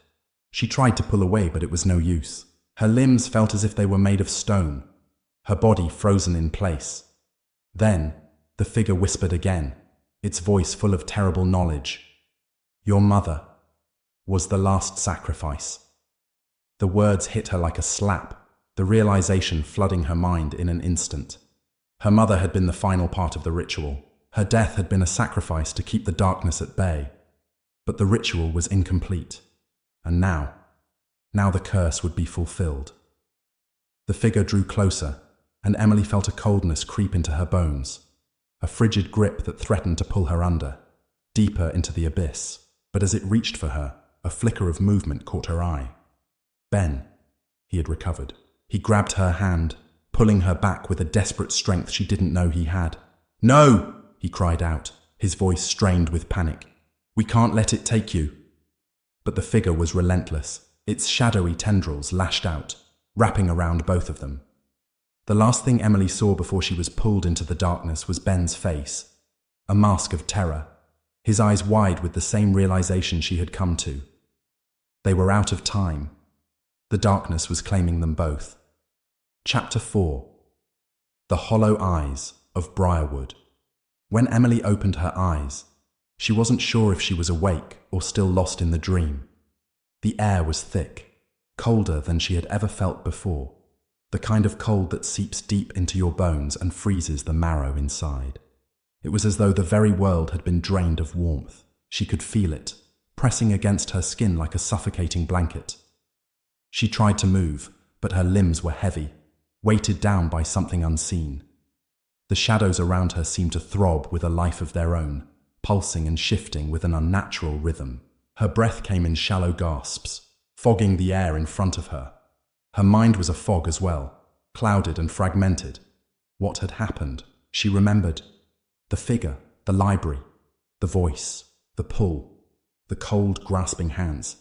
She tried to pull away, but it was no use. Her limbs felt as if they were made of stone, her body frozen in place. Then, the figure whispered again, its voice full of terrible knowledge. "Your mother was the last sacrifice." The words hit her like a slap, the realization flooding her mind in an instant. Her mother had been the final part of the ritual. Her death had been a sacrifice to keep the darkness at bay. But the ritual was incomplete. And now the curse would be fulfilled. The figure drew closer, and Emily felt a coldness creep into her bones, a frigid grip that threatened to pull her under, deeper into the abyss. But as it reached for her, a flicker of movement caught her eye. Ben. He had recovered. He grabbed her hand, pulling her back with a desperate strength she didn't know he had. "No!" he cried out, his voice strained with panic. "We can't let it take you." But the figure was relentless. Its shadowy tendrils lashed out, wrapping around both of them. The last thing Emily saw before she was pulled into the darkness was Ben's face, a mask of terror, his eyes wide with the same realization she had come to. They were out of time. The darkness was claiming them both. Chapter 4. The Hollow Eyes of Briarwood. When Emily opened her eyes, she wasn't sure if she was awake or still lost in the dream. The air was thick, colder than she had ever felt before, the kind of cold that seeps deep into your bones and freezes the marrow inside. It was as though the very world had been drained of warmth. She could feel it, pressing against her skin like a suffocating blanket. She tried to move, but her limbs were heavy, weighted down by something unseen. The shadows around her seemed to throb with a life of their own, pulsing and shifting with an unnatural rhythm. Her breath came in shallow gasps, fogging the air in front of her. Her mind was a fog as well, clouded and fragmented. What had happened? She remembered. The figure, the library, the voice, the pull, the cold, grasping hands.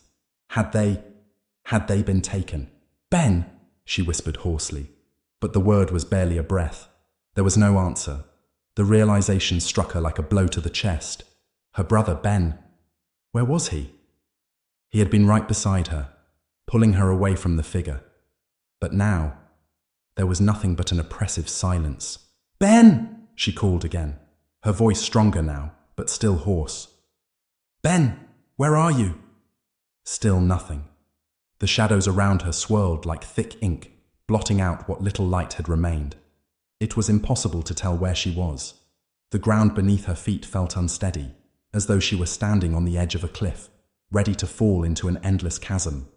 Had they been taken? "Ben!" she whispered hoarsely. But the word was barely a breath. There was no answer. The realization struck her like a blow to the chest. Her brother, Ben. Where was he? He had been right beside her, pulling her away from the figure. But now, there was nothing but an oppressive silence. "Ben!" she called again, her voice stronger now, but still hoarse. "Ben, where are you?" Still nothing. The shadows around her swirled like thick ink, blotting out what little light had remained. It was impossible to tell where she was. The ground beneath her feet felt unsteady, as though she were standing on the edge of a cliff, ready to fall into an endless chasm.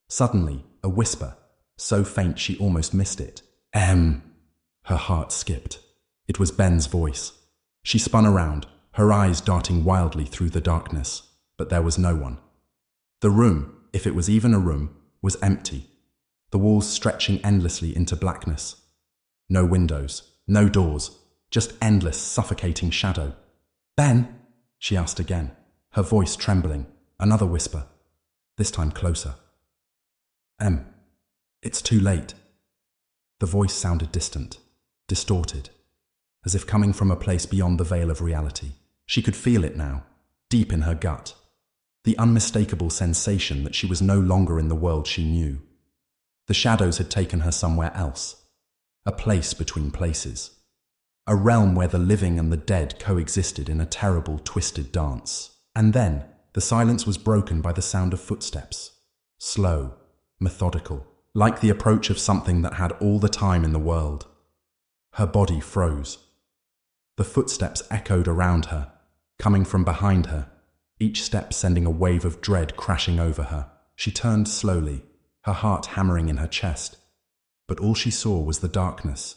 Suddenly, a whisper, so faint she almost missed it. Her heart skipped. It was Ben's voice. She spun around, her eyes darting wildly through the darkness, but there was no one. The room, if it was even a room, was empty, the walls stretching endlessly into blackness. No windows, no doors, just endless, suffocating shadow. "Ben?" she asked again, her voice trembling. Another whisper, this time closer. It's too late." The voice sounded distant, distorted, as if coming from a place beyond the veil of reality. She could feel it now, deep in her gut, the unmistakable sensation that she was no longer in the world she knew. The shadows had taken her somewhere else, A place between places. A realm where the living and the dead coexisted in a terrible, twisted dance. And then, the silence was broken by the sound of footsteps. Slow, methodical, like the approach of something that had all the time in the world. Her body froze. The footsteps echoed around her, coming from behind her, each step sending a wave of dread crashing over her. She turned slowly, her heart hammering in her chest. But all she saw was the darkness.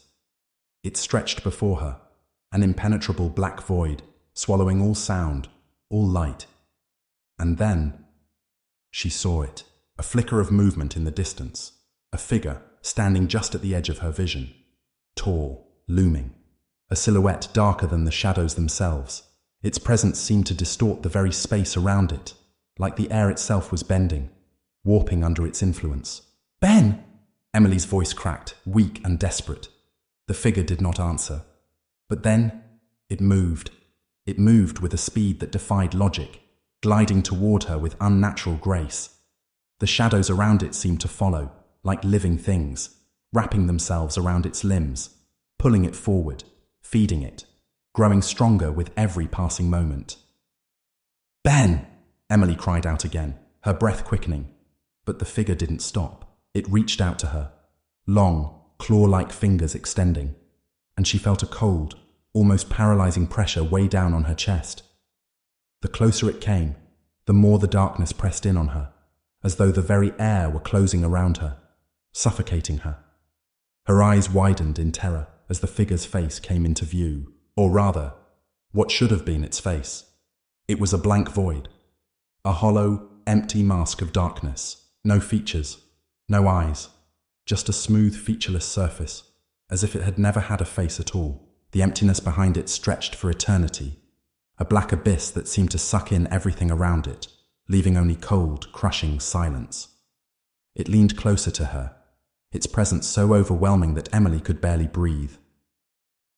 It stretched before her, an impenetrable black void, swallowing all sound, all light. And then, she saw it, a flicker of movement in the distance, a figure standing just at the edge of her vision, tall, looming, a silhouette darker than the shadows themselves. Its presence seemed to distort the very space around it, like the air itself was bending, warping under its influence. "Ben!" Emily's voice cracked, weak and desperate. The figure did not answer. But then, it moved. It moved with a speed that defied logic, gliding toward her with unnatural grace. The shadows around it seemed to follow, like living things, wrapping themselves around its limbs, pulling it forward, feeding it, growing stronger with every passing moment. "Ben!" Emily cried out again, her breath quickening. But the figure didn't stop. It reached out to her, long, claw-like fingers extending, and she felt a cold, almost paralyzing pressure weigh down on her chest. The closer it came, the more the darkness pressed in on her, as though the very air were closing around her, suffocating her. Her eyes widened in terror as the figure's face came into view, or rather, what should have been its face. It was a blank void, a hollow, empty mask of darkness, no features, no eyes, just a smooth, featureless surface, as if it had never had a face at all. The emptiness behind it stretched for eternity, a black abyss that seemed to suck in everything around it, leaving only cold, crushing silence. It leaned closer to her, its presence so overwhelming that Emily could barely breathe.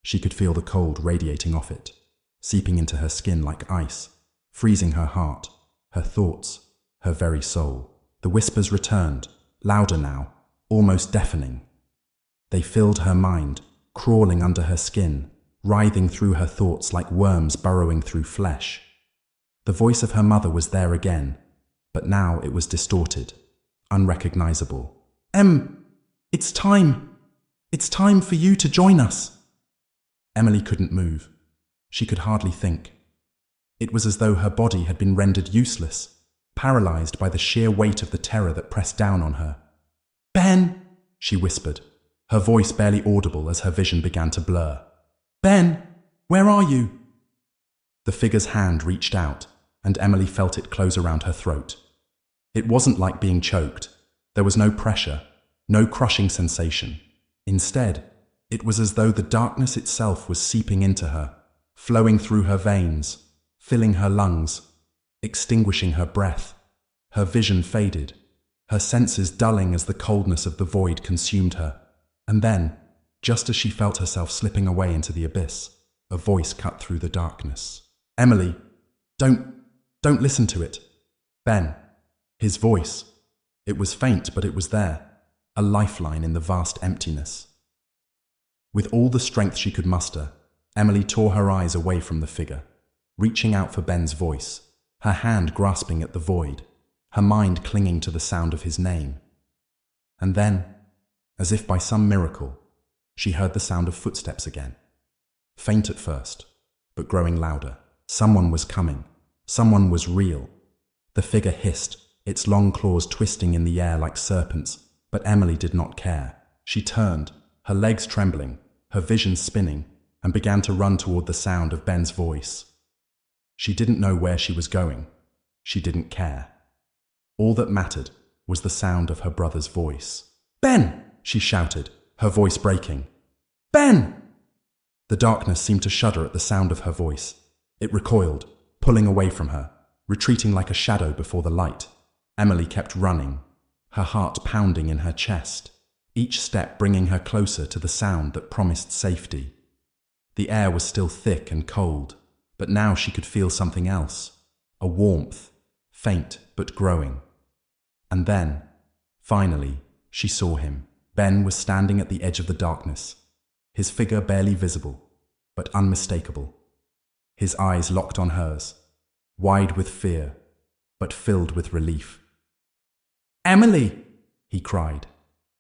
She could feel the cold radiating off it, seeping into her skin like ice, freezing her heart, her thoughts, her very soul. The whispers returned, louder now, almost deafening. They filled her mind, crawling under her skin, writhing through her thoughts like worms burrowing through flesh. The voice of her mother was there again, but now it was distorted, unrecognizable. It's time. It's time for you to join us." Emily couldn't move. She could hardly think. It was as though her body had been rendered useless, paralyzed by the sheer weight of the terror that pressed down on her. "Ben!" she whispered, her voice barely audible as her vision began to blur. "Ben, where are you?" The figure's hand reached out, and Emily felt it close around her throat. It wasn't like being choked. There was no pressure, no crushing sensation. Instead, it was as though the darkness itself was seeping into her, flowing through her veins, filling her lungs, extinguishing her breath. Her vision faded, her senses dulling as the coldness of the void consumed her. And then, just as she felt herself slipping away into the abyss, a voice cut through the darkness. "Emily, don't listen to it." Ben. His voice. It was faint, but it was there, a lifeline in the vast emptiness. With all the strength she could muster, Emily tore her eyes away from the figure, reaching out for Ben's voice, her hand grasping at the void, her mind clinging to the sound of his name. And then, as if by some miracle, she heard the sound of footsteps again. Faint at first, but growing louder. Someone was coming. Someone was real. The figure hissed, its long claws twisting in the air like serpents, but Emily did not care. She turned, her legs trembling, her vision spinning, and began to run toward the sound of Ben's voice. She didn't know where she was going. She didn't care. All that mattered was the sound of her brother's voice. "Ben!" she shouted, her voice breaking. "Ben!" The darkness seemed to shudder at the sound of her voice. It recoiled, pulling away from her, retreating like a shadow before the light. Emily kept running, her heart pounding in her chest, each step bringing her closer to the sound that promised safety. The air was still thick and cold, but now she could feel something else, a warmth, faint but growing. And then, finally, she saw him. Ben was standing at the edge of the darkness, his figure barely visible, but unmistakable. His eyes locked on hers, wide with fear, but filled with relief. "Emily!" he cried,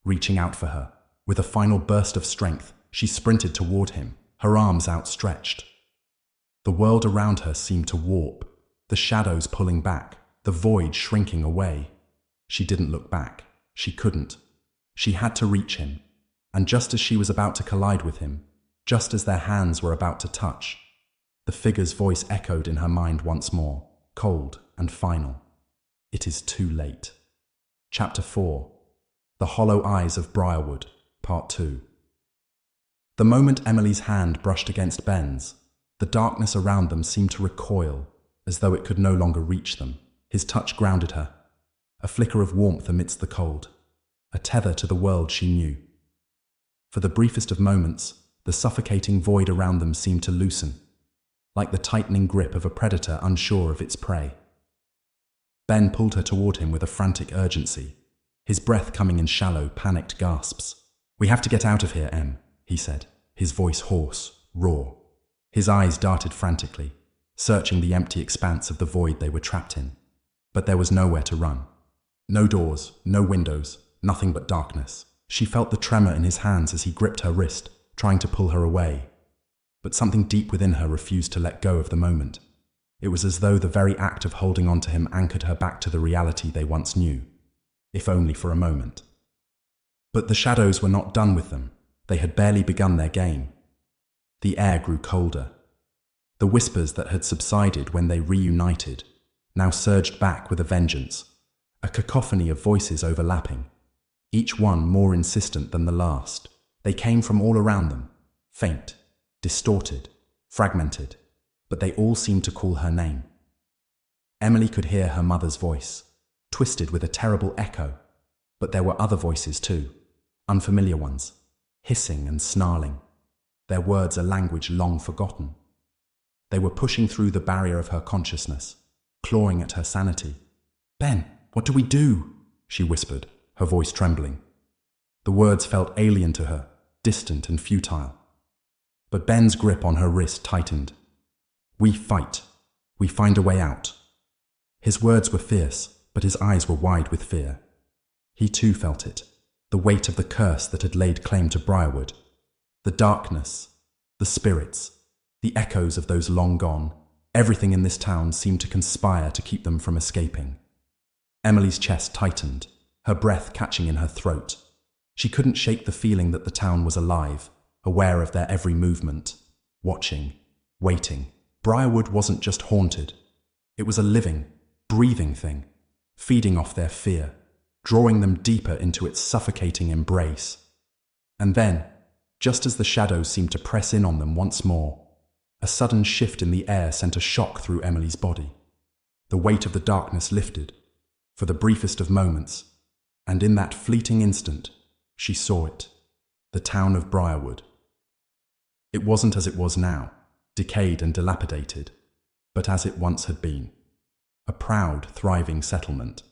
reaching out for her. With a final burst of strength, she sprinted toward him, her arms outstretched. The world around her seemed to warp, the shadows pulling back, the void shrinking away. She didn't look back. She couldn't. She had to reach him, and just as she was about to collide with him, just as their hands were about to touch, the figure's voice echoed in her mind once more, cold and final. It is too late. Chapter 4. The Hollow Eyes of Briarwood, Part 2. The moment Emily's hand brushed against Ben's, the darkness around them seemed to recoil, as though it could no longer reach them. His touch grounded her, a flicker of warmth amidst the cold, a tether to the world she knew. For the briefest of moments, the suffocating void around them seemed to loosen, like the tightening grip of a predator unsure of its prey. Ben pulled her toward him with a frantic urgency, his breath coming in shallow, panicked gasps. "We have to get out of here, Em," he said, his voice hoarse, raw. His eyes darted frantically, searching the empty expanse of the void they were trapped in. But there was nowhere to run. No doors, no windows, nothing but darkness. She felt the tremor in his hands as he gripped her wrist, trying to pull her away. But something deep within her refused to let go of the moment. It was as though the very act of holding on to him anchored her back to the reality they once knew, if only for a moment. But the shadows were not done with them. They had barely begun their game. The air grew colder. The whispers that had subsided when they reunited now surged back with a vengeance, a cacophony of voices overlapping, each one more insistent than the last. They came from all around them, faint, distorted, fragmented, but they all seemed to call her name. Emily could hear her mother's voice, twisted with a terrible echo, but there were other voices too, unfamiliar ones, hissing and snarling, their words a language long forgotten. They were pushing through the barrier of her consciousness, clawing at her sanity. "Ben, what do we do?" she whispered, her voice trembling. The words felt alien to her, distant and futile. But Ben's grip on her wrist tightened. "We fight. We find a way out." His words were fierce, but his eyes were wide with fear. He too felt it, the weight of the curse that had laid claim to Briarwood. The darkness, the spirits, the echoes of those long gone, everything in this town seemed to conspire to keep them from escaping. Emily's chest tightened, her breath catching in her throat. She couldn't shake the feeling that the town was alive, aware of their every movement, watching, waiting. Briarwood wasn't just haunted. It was a living, breathing thing, feeding off their fear, drawing them deeper into its suffocating embrace. And then, just as the shadows seemed to press in on them once more, a sudden shift in the air sent a shock through Emily's body. The weight of the darkness lifted, for the briefest of moments, and in that fleeting instant, she saw it, the town of Briarwood. It wasn't as it was now, decayed and dilapidated, but as it once had been, a proud, thriving settlement.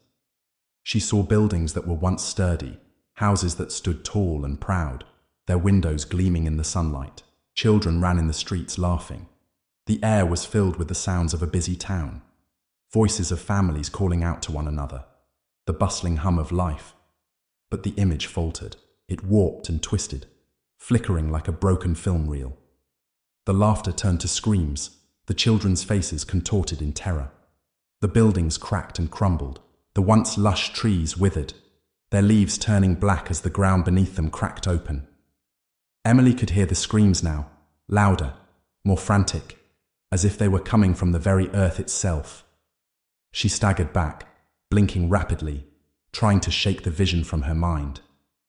She saw buildings that were once sturdy, houses that stood tall and proud, their windows gleaming in the sunlight. Children ran in the streets laughing. The air was filled with the sounds of a busy town, voices of families calling out to one another, the bustling hum of life. But the image faltered. It warped and twisted, flickering like a broken film reel. The laughter turned to screams, the children's faces contorted in terror. The buildings cracked and crumbled, the once lush trees withered, their leaves turning black as the ground beneath them cracked open. Emily could hear the screams now, louder, more frantic, as if they were coming from the very earth itself. She staggered back, blinking rapidly, trying to shake the vision from her mind.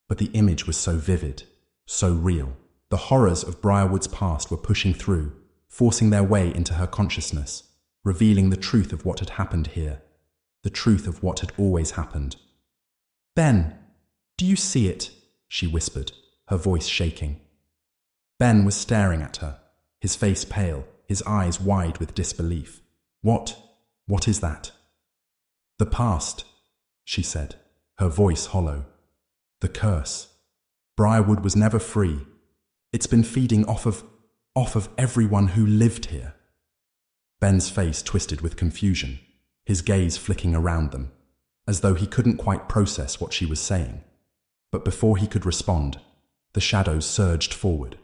But the image was so vivid, so real. The horrors of Briarwood's past were pushing through, forcing their way into her consciousness, revealing the truth of what had happened here, the truth of what had always happened. "Ben, do you see it?" she whispered, her voice shaking. Ben was staring at her, his face pale, his eyes wide with disbelief. What is that?" "The past," she said, her voice hollow. "The curse. Briarwood was never free. It's been feeding off of everyone who lived here. Ben's face twisted with confusion, his gaze flicking around them, as though he couldn't quite process what she was saying. But before he could respond, the shadows surged forward,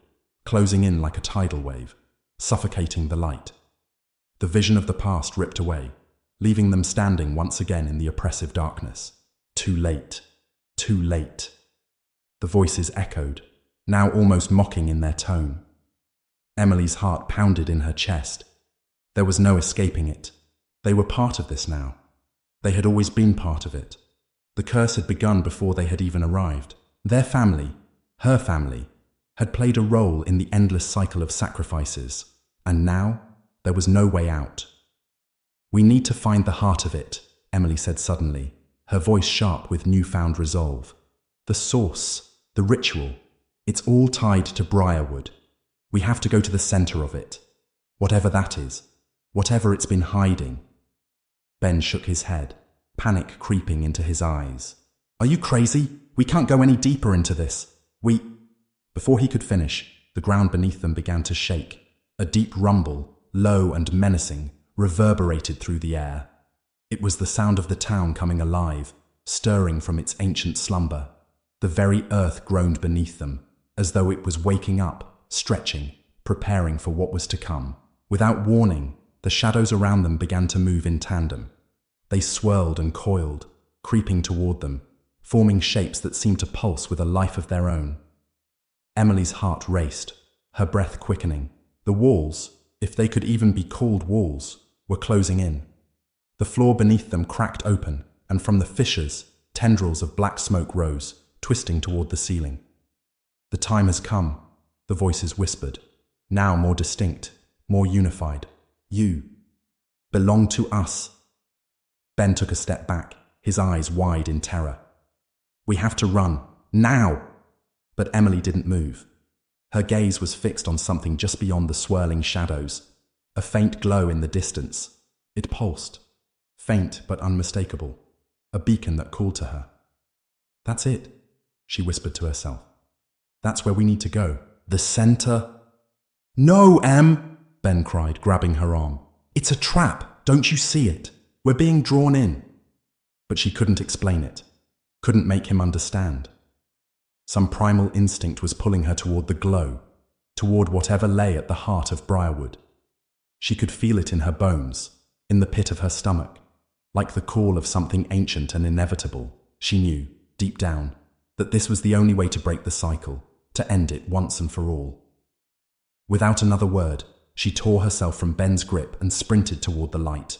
closing in like a tidal wave, suffocating the light. The vision of the past ripped away, leaving them standing once again in the oppressive darkness. Too late. Too late. The voices echoed, now almost mocking in their tone. Emily's heart pounded in her chest. There was no escaping it. They were part of this now. They had always been part of it. The curse had begun before they had even arrived. Their family, her family, had played a role in the endless cycle of sacrifices, and now there was no way out. "We need to find the heart of it," Emily said suddenly, her voice sharp with newfound resolve. "The source, the ritual, it's all tied to Briarwood. We have to go to the center of it, whatever that is, whatever it's been hiding." Ben shook his head, panic creeping into his eyes. "Are you crazy? We can't go any deeper into this. Before he could finish, the ground beneath them began to shake. A deep rumble, low and menacing, reverberated through the air. It was the sound of the town coming alive, stirring from its ancient slumber. The very earth groaned beneath them, as though it was waking up, stretching, preparing for what was to come. Without warning, the shadows around them began to move in tandem. They swirled and coiled, creeping toward them, forming shapes that seemed to pulse with a life of their own. Emily's heart raced, her breath quickening. The walls, if they could even be called walls, were closing in. The floor beneath them cracked open, and from the fissures, tendrils of black smoke rose, twisting toward the ceiling. "The time has come," the voices whispered, now more distinct, more unified. "You belong to us." Ben took a step back, his eyes wide in terror. "We have to run, now!" But Emily didn't move. Her gaze was fixed on something just beyond the swirling shadows, a faint glow in the distance. It pulsed, faint but unmistakable, a beacon that called to her. "That's it," she whispered to herself. "That's where we need to go. The center." "No, Em!" Ben cried, grabbing her arm. "It's a trap. Don't you see it? We're being drawn in." But she couldn't explain it, couldn't make him understand. Some primal instinct was pulling her toward the glow, toward whatever lay at the heart of Briarwood. She could feel it in her bones, in the pit of her stomach, like the call of something ancient and inevitable. She knew, deep down, that this was the only way to break the cycle, to end it once and for all. Without another word, she tore herself from Ben's grip and sprinted toward the light.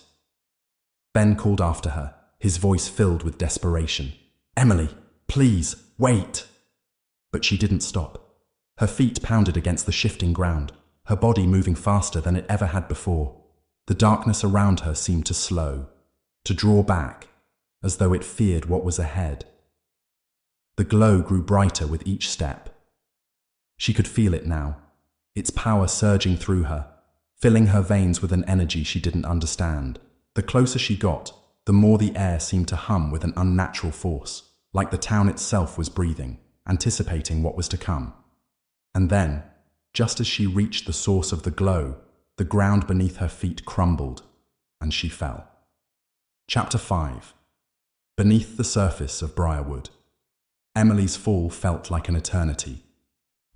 Ben called after her, his voice filled with desperation. "Emily, please, wait!" But she didn't stop. Her feet pounded against the shifting ground, her body moving faster than it ever had before. The darkness around her seemed to slow, to draw back, as though it feared what was ahead. The glow grew brighter with each step. She could feel it now, its power surging through her, filling her veins with an energy she didn't understand. The closer she got, the more the air seemed to hum with an unnatural force, like the town itself was breathing, anticipating what was to come. And then, just as she reached the source of the glow, the ground beneath her feet crumbled, and she fell. Chapter 5. Beneath the surface of Briarwood. Emily's fall felt like an eternity.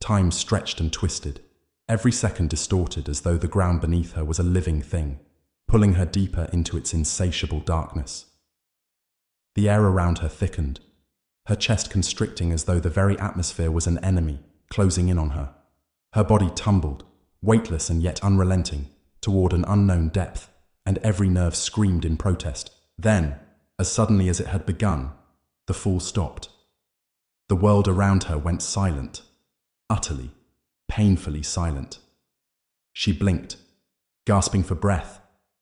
Time stretched and twisted, every second distorted as though the ground beneath her was a living thing, pulling her deeper into its insatiable darkness. The air around her thickened, her chest constricting as though the very atmosphere was an enemy, closing in on her. Her body tumbled, weightless and yet unrelenting, toward an unknown depth, and every nerve screamed in protest. Then, as suddenly as it had begun, the fall stopped. The world around her went silent, utterly, painfully silent. She blinked, gasping for breath,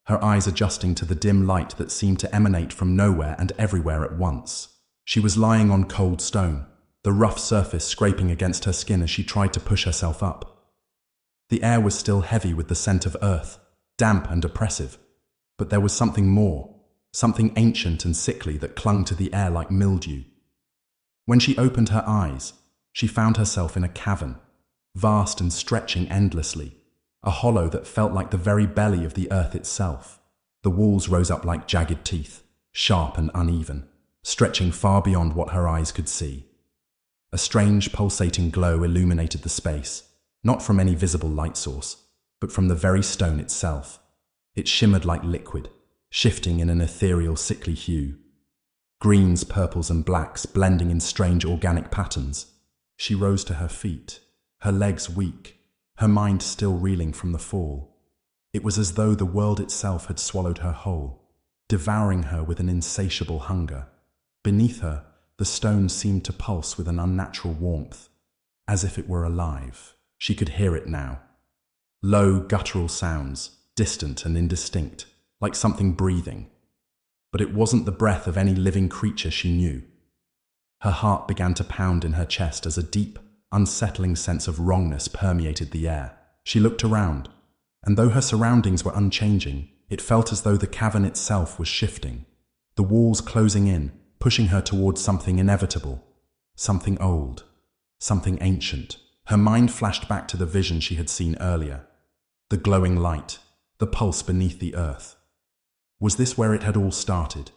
her eyes adjusting to the dim light that seemed to emanate from nowhere and everywhere at once. She was lying on cold stone, the rough surface scraping against her skin as she tried to push herself up. The air was still heavy with the scent of earth, damp and oppressive, but there was something more, something ancient and sickly that clung to the air like mildew. When she opened her eyes, she found herself in a cavern, vast and stretching endlessly, a hollow that felt like the very belly of the earth itself. The walls rose up like jagged teeth, sharp and uneven, stretching far beyond what her eyes could see. A strange, pulsating glow illuminated the space, not from any visible light source, but from the very stone itself. It shimmered like liquid, shifting in an ethereal, sickly hue. Greens, purples, and blacks blending in strange organic patterns. She rose to her feet, her legs weak, her mind still reeling from the fall. It was as though the world itself had swallowed her whole, devouring her with an insatiable hunger. Beneath her, the stone seemed to pulse with an unnatural warmth, as if it were alive. She could hear it now. Low, guttural sounds, distant and indistinct, like something breathing. But it wasn't the breath of any living creature she knew. Her heart began to pound in her chest as a deep, unsettling sense of wrongness permeated the air. She looked around, and though her surroundings were unchanging, it felt as though the cavern itself was shifting, the walls closing in, pushing her towards something inevitable, something old, something ancient. Her mind flashed back to the vision she had seen earlier. The glowing light, the pulse beneath the earth. Was this where it had all started?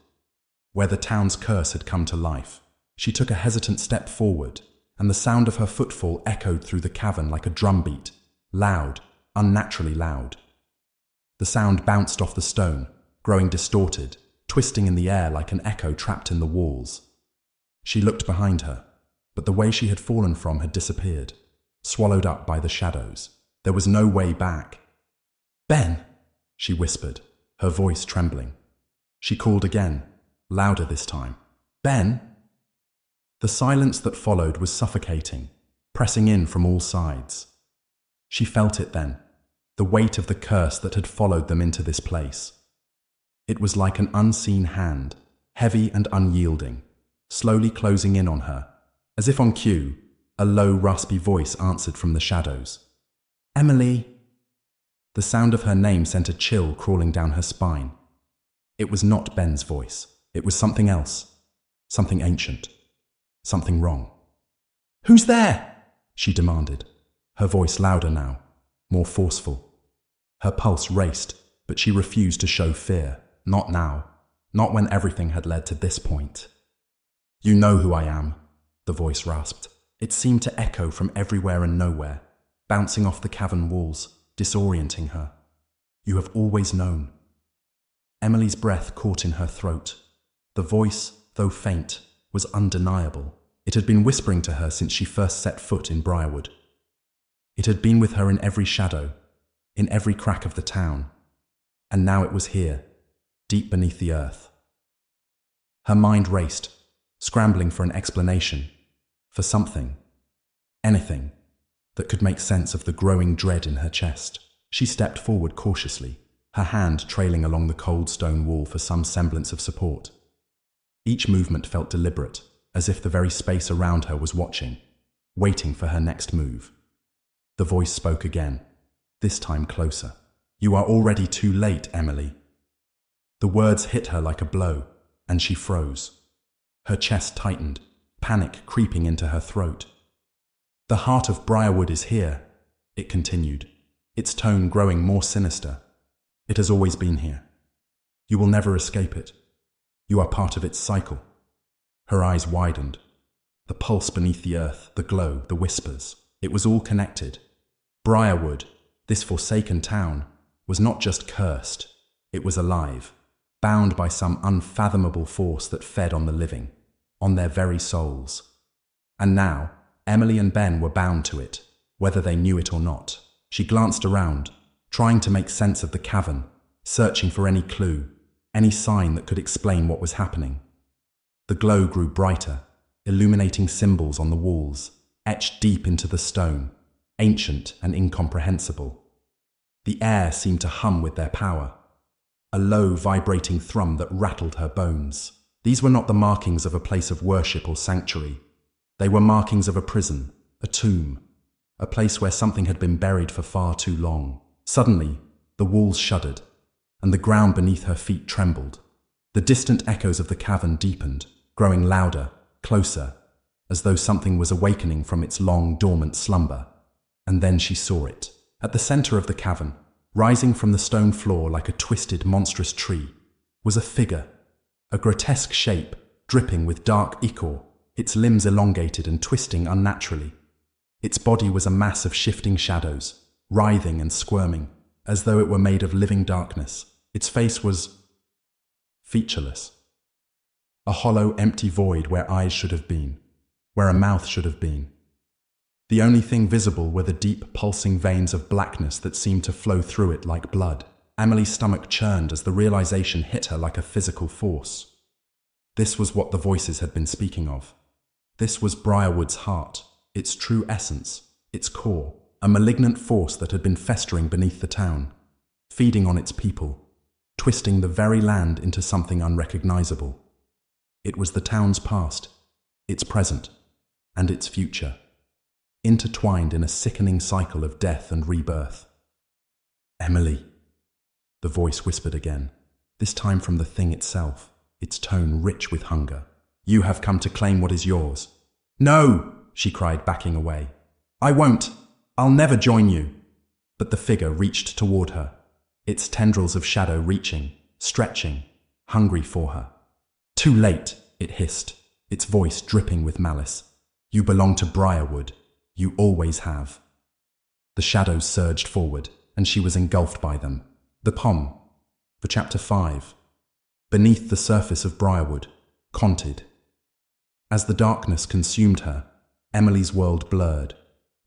Where the town's curse had come to life? She took a hesitant step forward, and the sound of her footfall echoed through the cavern like a drumbeat, loud, unnaturally loud. The sound bounced off the stone, growing distorted, twisting in the air like an echo trapped in the walls. She looked behind her, but the way she had fallen from had disappeared, swallowed up by the shadows. There was no way back. "Ben!" she whispered, her voice trembling. She called again, louder this time. "Ben!" The silence that followed was suffocating, pressing in from all sides. She felt it then, the weight of the curse that had followed them into this place. It was like an unseen hand, heavy and unyielding, slowly closing in on her. As if on cue, a low, raspy voice answered from the shadows. "Emily!" The sound of her name sent a chill crawling down her spine. It was not Ben's voice. It was something else, something ancient, something wrong. "Who's there?" she demanded, her voice louder now, more forceful. Her pulse raced, but she refused to show fear. Not now, not when everything had led to this point. "You know who I am," the voice rasped. It seemed to echo from everywhere and nowhere, bouncing off the cavern walls, disorienting her. "You have always known." Emily's breath caught in her throat. The voice, though faint, was undeniable. It had been whispering to her since she first set foot in Briarwood. It had been with her in every shadow, in every crack of the town. And now it was here, deep beneath the earth. Her mind raced, scrambling for an explanation, for something, anything, that could make sense of the growing dread in her chest. She stepped forward cautiously, her hand trailing along the cold stone wall for some semblance of support. Each movement felt deliberate, as if the very space around her was watching, waiting for her next move. The voice spoke again, this time closer. "You are already too late, Emily." The words hit her like a blow, and she froze. Her chest tightened, panic creeping into her throat. "The heart of Briarwood is here," it continued, its tone growing more sinister. "It has always been here. You will never escape it. You are part of its cycle." Her eyes widened. The pulse beneath the earth, the glow, the whispers. It was all connected. Briarwood, this forsaken town, was not just cursed. It was alive, bound by some unfathomable force that fed on the living, on their very souls. And now, Emily and Ben were bound to it, whether they knew it or not. She glanced around, trying to make sense of the cavern, searching for any clue, any sign that could explain what was happening. The glow grew brighter, illuminating symbols on the walls, etched deep into the stone, ancient and incomprehensible. The air seemed to hum with their power, a low, vibrating thrum that rattled her bones. These were not the markings of a place of worship or sanctuary. They were markings of a prison, a tomb, a place where something had been buried for far too long. Suddenly, the walls shuddered, and the ground beneath her feet trembled. The distant echoes of the cavern deepened, growing louder, closer, as though something was awakening from its long, dormant slumber. And then she saw it. At the center of the cavern, rising from the stone floor like a twisted, monstrous tree, was a figure, a grotesque shape, dripping with dark ichor, its limbs elongated and twisting unnaturally. Its body was a mass of shifting shadows, writhing and squirming, as though it were made of living darkness. Its face was featureless. A hollow, empty void where eyes should have been, where a mouth should have been. The only thing visible were the deep, pulsing veins of blackness that seemed to flow through it like blood. Emily's stomach churned as the realization hit her like a physical force. This was what the voices had been speaking of. This was Briarwood's heart, its true essence, its core, a malignant force that had been festering beneath the town, feeding on its people, twisting the very land into something unrecognizable. It was the town's past, its present, and its future, intertwined in a sickening cycle of death and rebirth. "Emily," the voice whispered again, this time from the thing itself, its tone rich with hunger. "You have come to claim what is yours." "No!" she cried, backing away. "I won't. I'll never join you." But the figure reached toward her, its tendrils of shadow reaching, stretching, hungry for her. "Too late," it hissed, its voice dripping with malice. "You belong to Briarwood. You always have." The shadows surged forward, and she was engulfed by them. The poem, for Chapter 5. Beneath the surface of Briarwood, Conted. As the darkness consumed her, Emily's world blurred,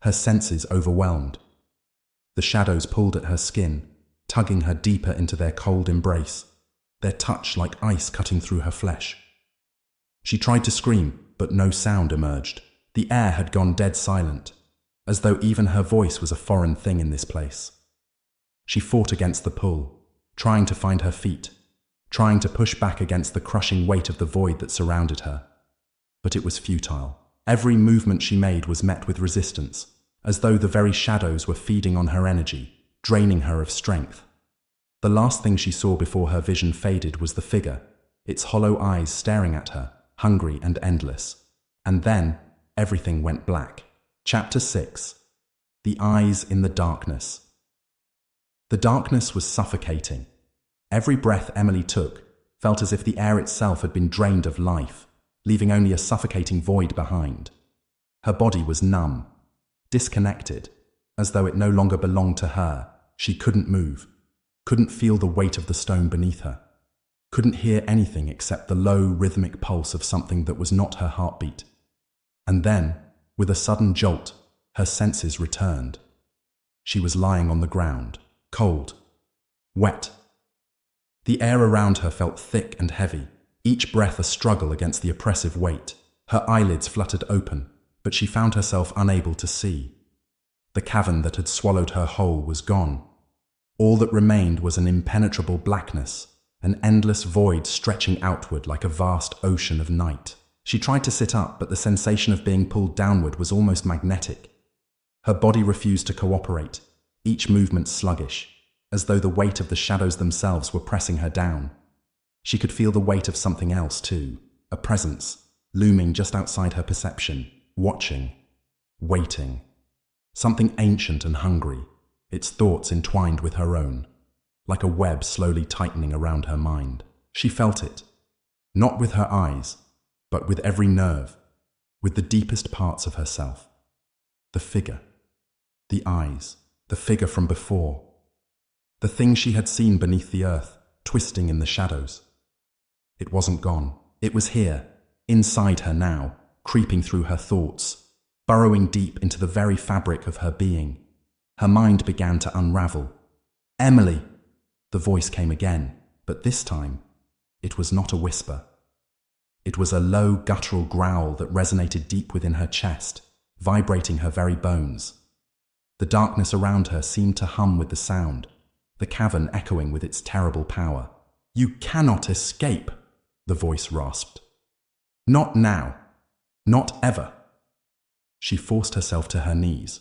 her senses overwhelmed. The shadows pulled at her skin, tugging her deeper into their cold embrace, their touch like ice cutting through her flesh. She tried to scream, but no sound emerged. The air had gone dead silent, as though even her voice was a foreign thing in this place. She fought against the pull, trying to find her feet, trying to push back against the crushing weight of the void that surrounded her. But it was futile. Every movement she made was met with resistance, as though the very shadows were feeding on her energy, draining her of strength. The last thing she saw before her vision faded was the figure, its hollow eyes staring at her, hungry and endless. And then, everything went black. Chapter 6. The Eyes in the Darkness. The darkness was suffocating. Every breath Emily took felt as if the air itself had been drained of life, leaving only a suffocating void behind. Her body was numb, disconnected, as though it no longer belonged to her. She couldn't move, couldn't feel the weight of the stone beneath her, couldn't hear anything except the low, rhythmic pulse of something that was not her heartbeat. And then, with a sudden jolt, her senses returned. She was lying on the ground, cold, wet. The air around her felt thick and heavy, each breath a struggle against the oppressive weight. Her eyelids fluttered open, but she found herself unable to see. The cavern that had swallowed her whole was gone. All that remained was an impenetrable blackness, an endless void stretching outward like a vast ocean of night. She tried to sit up, but the sensation of being pulled downward was almost magnetic. Her body refused to cooperate, each movement sluggish, as though the weight of the shadows themselves were pressing her down. She could feel the weight of something else too, a presence, looming just outside her perception, watching, waiting. Something ancient and hungry, its thoughts entwined with her own, like a web slowly tightening around her mind. She felt it, not with her eyes, but with every nerve, with the deepest parts of herself. The figure, the eyes, the figure from before, the thing she had seen beneath the earth, twisting in the shadows. It wasn't gone. It was here, inside her now, creeping through her thoughts, burrowing deep into the very fabric of her being. Her mind began to unravel. "Emily!" The voice came again, but this time, it was not a whisper. It was a low, guttural growl that resonated deep within her chest, vibrating her very bones. The darkness around her seemed to hum with the sound, the cavern echoing with its terrible power. "You cannot escape," the voice rasped. "Not now. Not ever." She forced herself to her knees,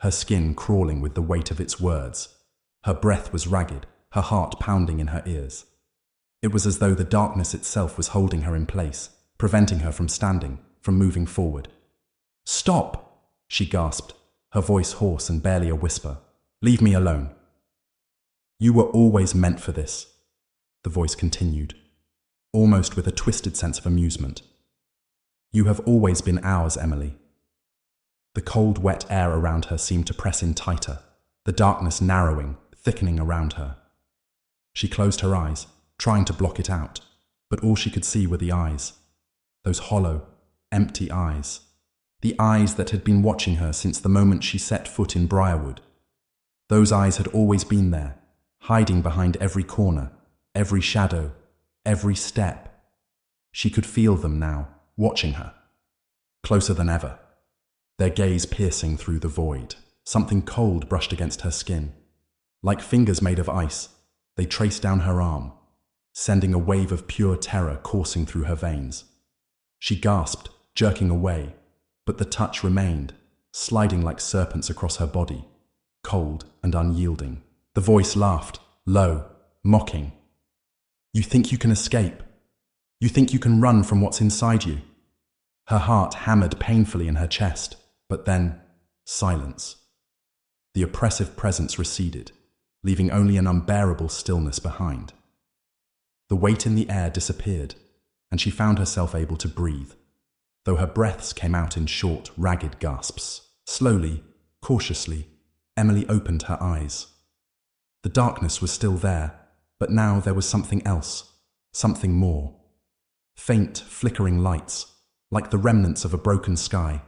her skin crawling with the weight of its words. Her breath was ragged, her heart pounding in her ears. It was as though the darkness itself was holding her in place, preventing her from standing, from moving forward. "Stop!" she gasped, her voice hoarse and barely a whisper. "Leave me alone." "You were always meant for this," the voice continued, almost with a twisted sense of amusement. "You have always been ours, Emily." The cold, wet air around her seemed to press in tighter, the darkness narrowing, thickening around her. She closed her eyes, trying to block it out, but all she could see were the eyes. Those hollow, empty eyes. The eyes that had been watching her since the moment she set foot in Briarwood. Those eyes had always been there, hiding behind every corner, every shadow, every step. She could feel them now, watching her. Closer than ever. Their gaze piercing through the void. Something cold brushed against her skin. Like fingers made of ice, they traced down her arm, sending a wave of pure terror coursing through her veins. She gasped, jerking away, but the touch remained, sliding like serpents across her body, cold and unyielding. The voice laughed, low, mocking. "You think you can escape? You think you can run from what's inside you?" Her heart hammered painfully in her chest, but then, silence. The oppressive presence receded, leaving only an unbearable stillness behind. The weight in the air disappeared, and she found herself able to breathe, though her breaths came out in short, ragged gasps. Slowly, cautiously, Emily opened her eyes. The darkness was still there, but now there was something else, something more. Faint, flickering lights, like the remnants of a broken sky,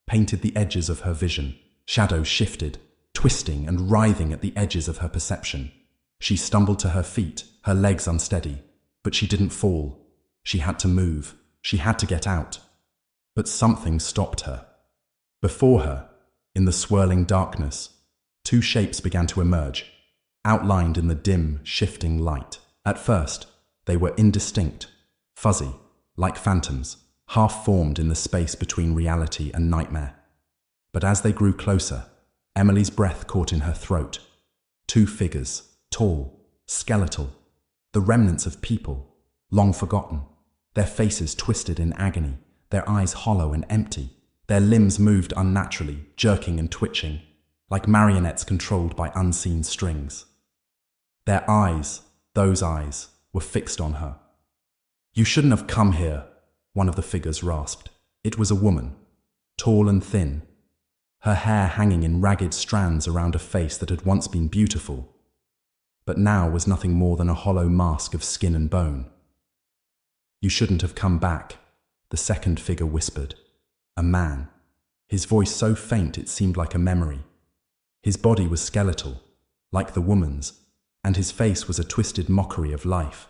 painted the edges of her vision. Shadows shifted, twisting and writhing at the edges of her perception. She stumbled to her feet, her legs unsteady, but she didn't fall. She had to move. She had to get out. But something stopped her. Before her, in the swirling darkness, two shapes began to emerge, outlined in the dim, shifting light. At first, they were indistinct, fuzzy, like phantoms, half-formed in the space between reality and nightmare. But as they grew closer, Emily's breath caught in her throat. Two figures, tall, skeletal, the remnants of people, long forgotten, their faces twisted in agony, their eyes hollow and empty, their limbs moved unnaturally, jerking and twitching, like marionettes controlled by unseen strings. Their eyes, those eyes, were fixed on her. "You shouldn't have come here," one of the figures rasped. It was a woman, tall and thin, her hair hanging in ragged strands around a face that had once been beautiful, but now was nothing more than a hollow mask of skin and bone. "You shouldn't have come back," the second figure whispered. A man, his voice so faint it seemed like a memory. His body was skeletal, like the woman's, and his face was a twisted mockery of life,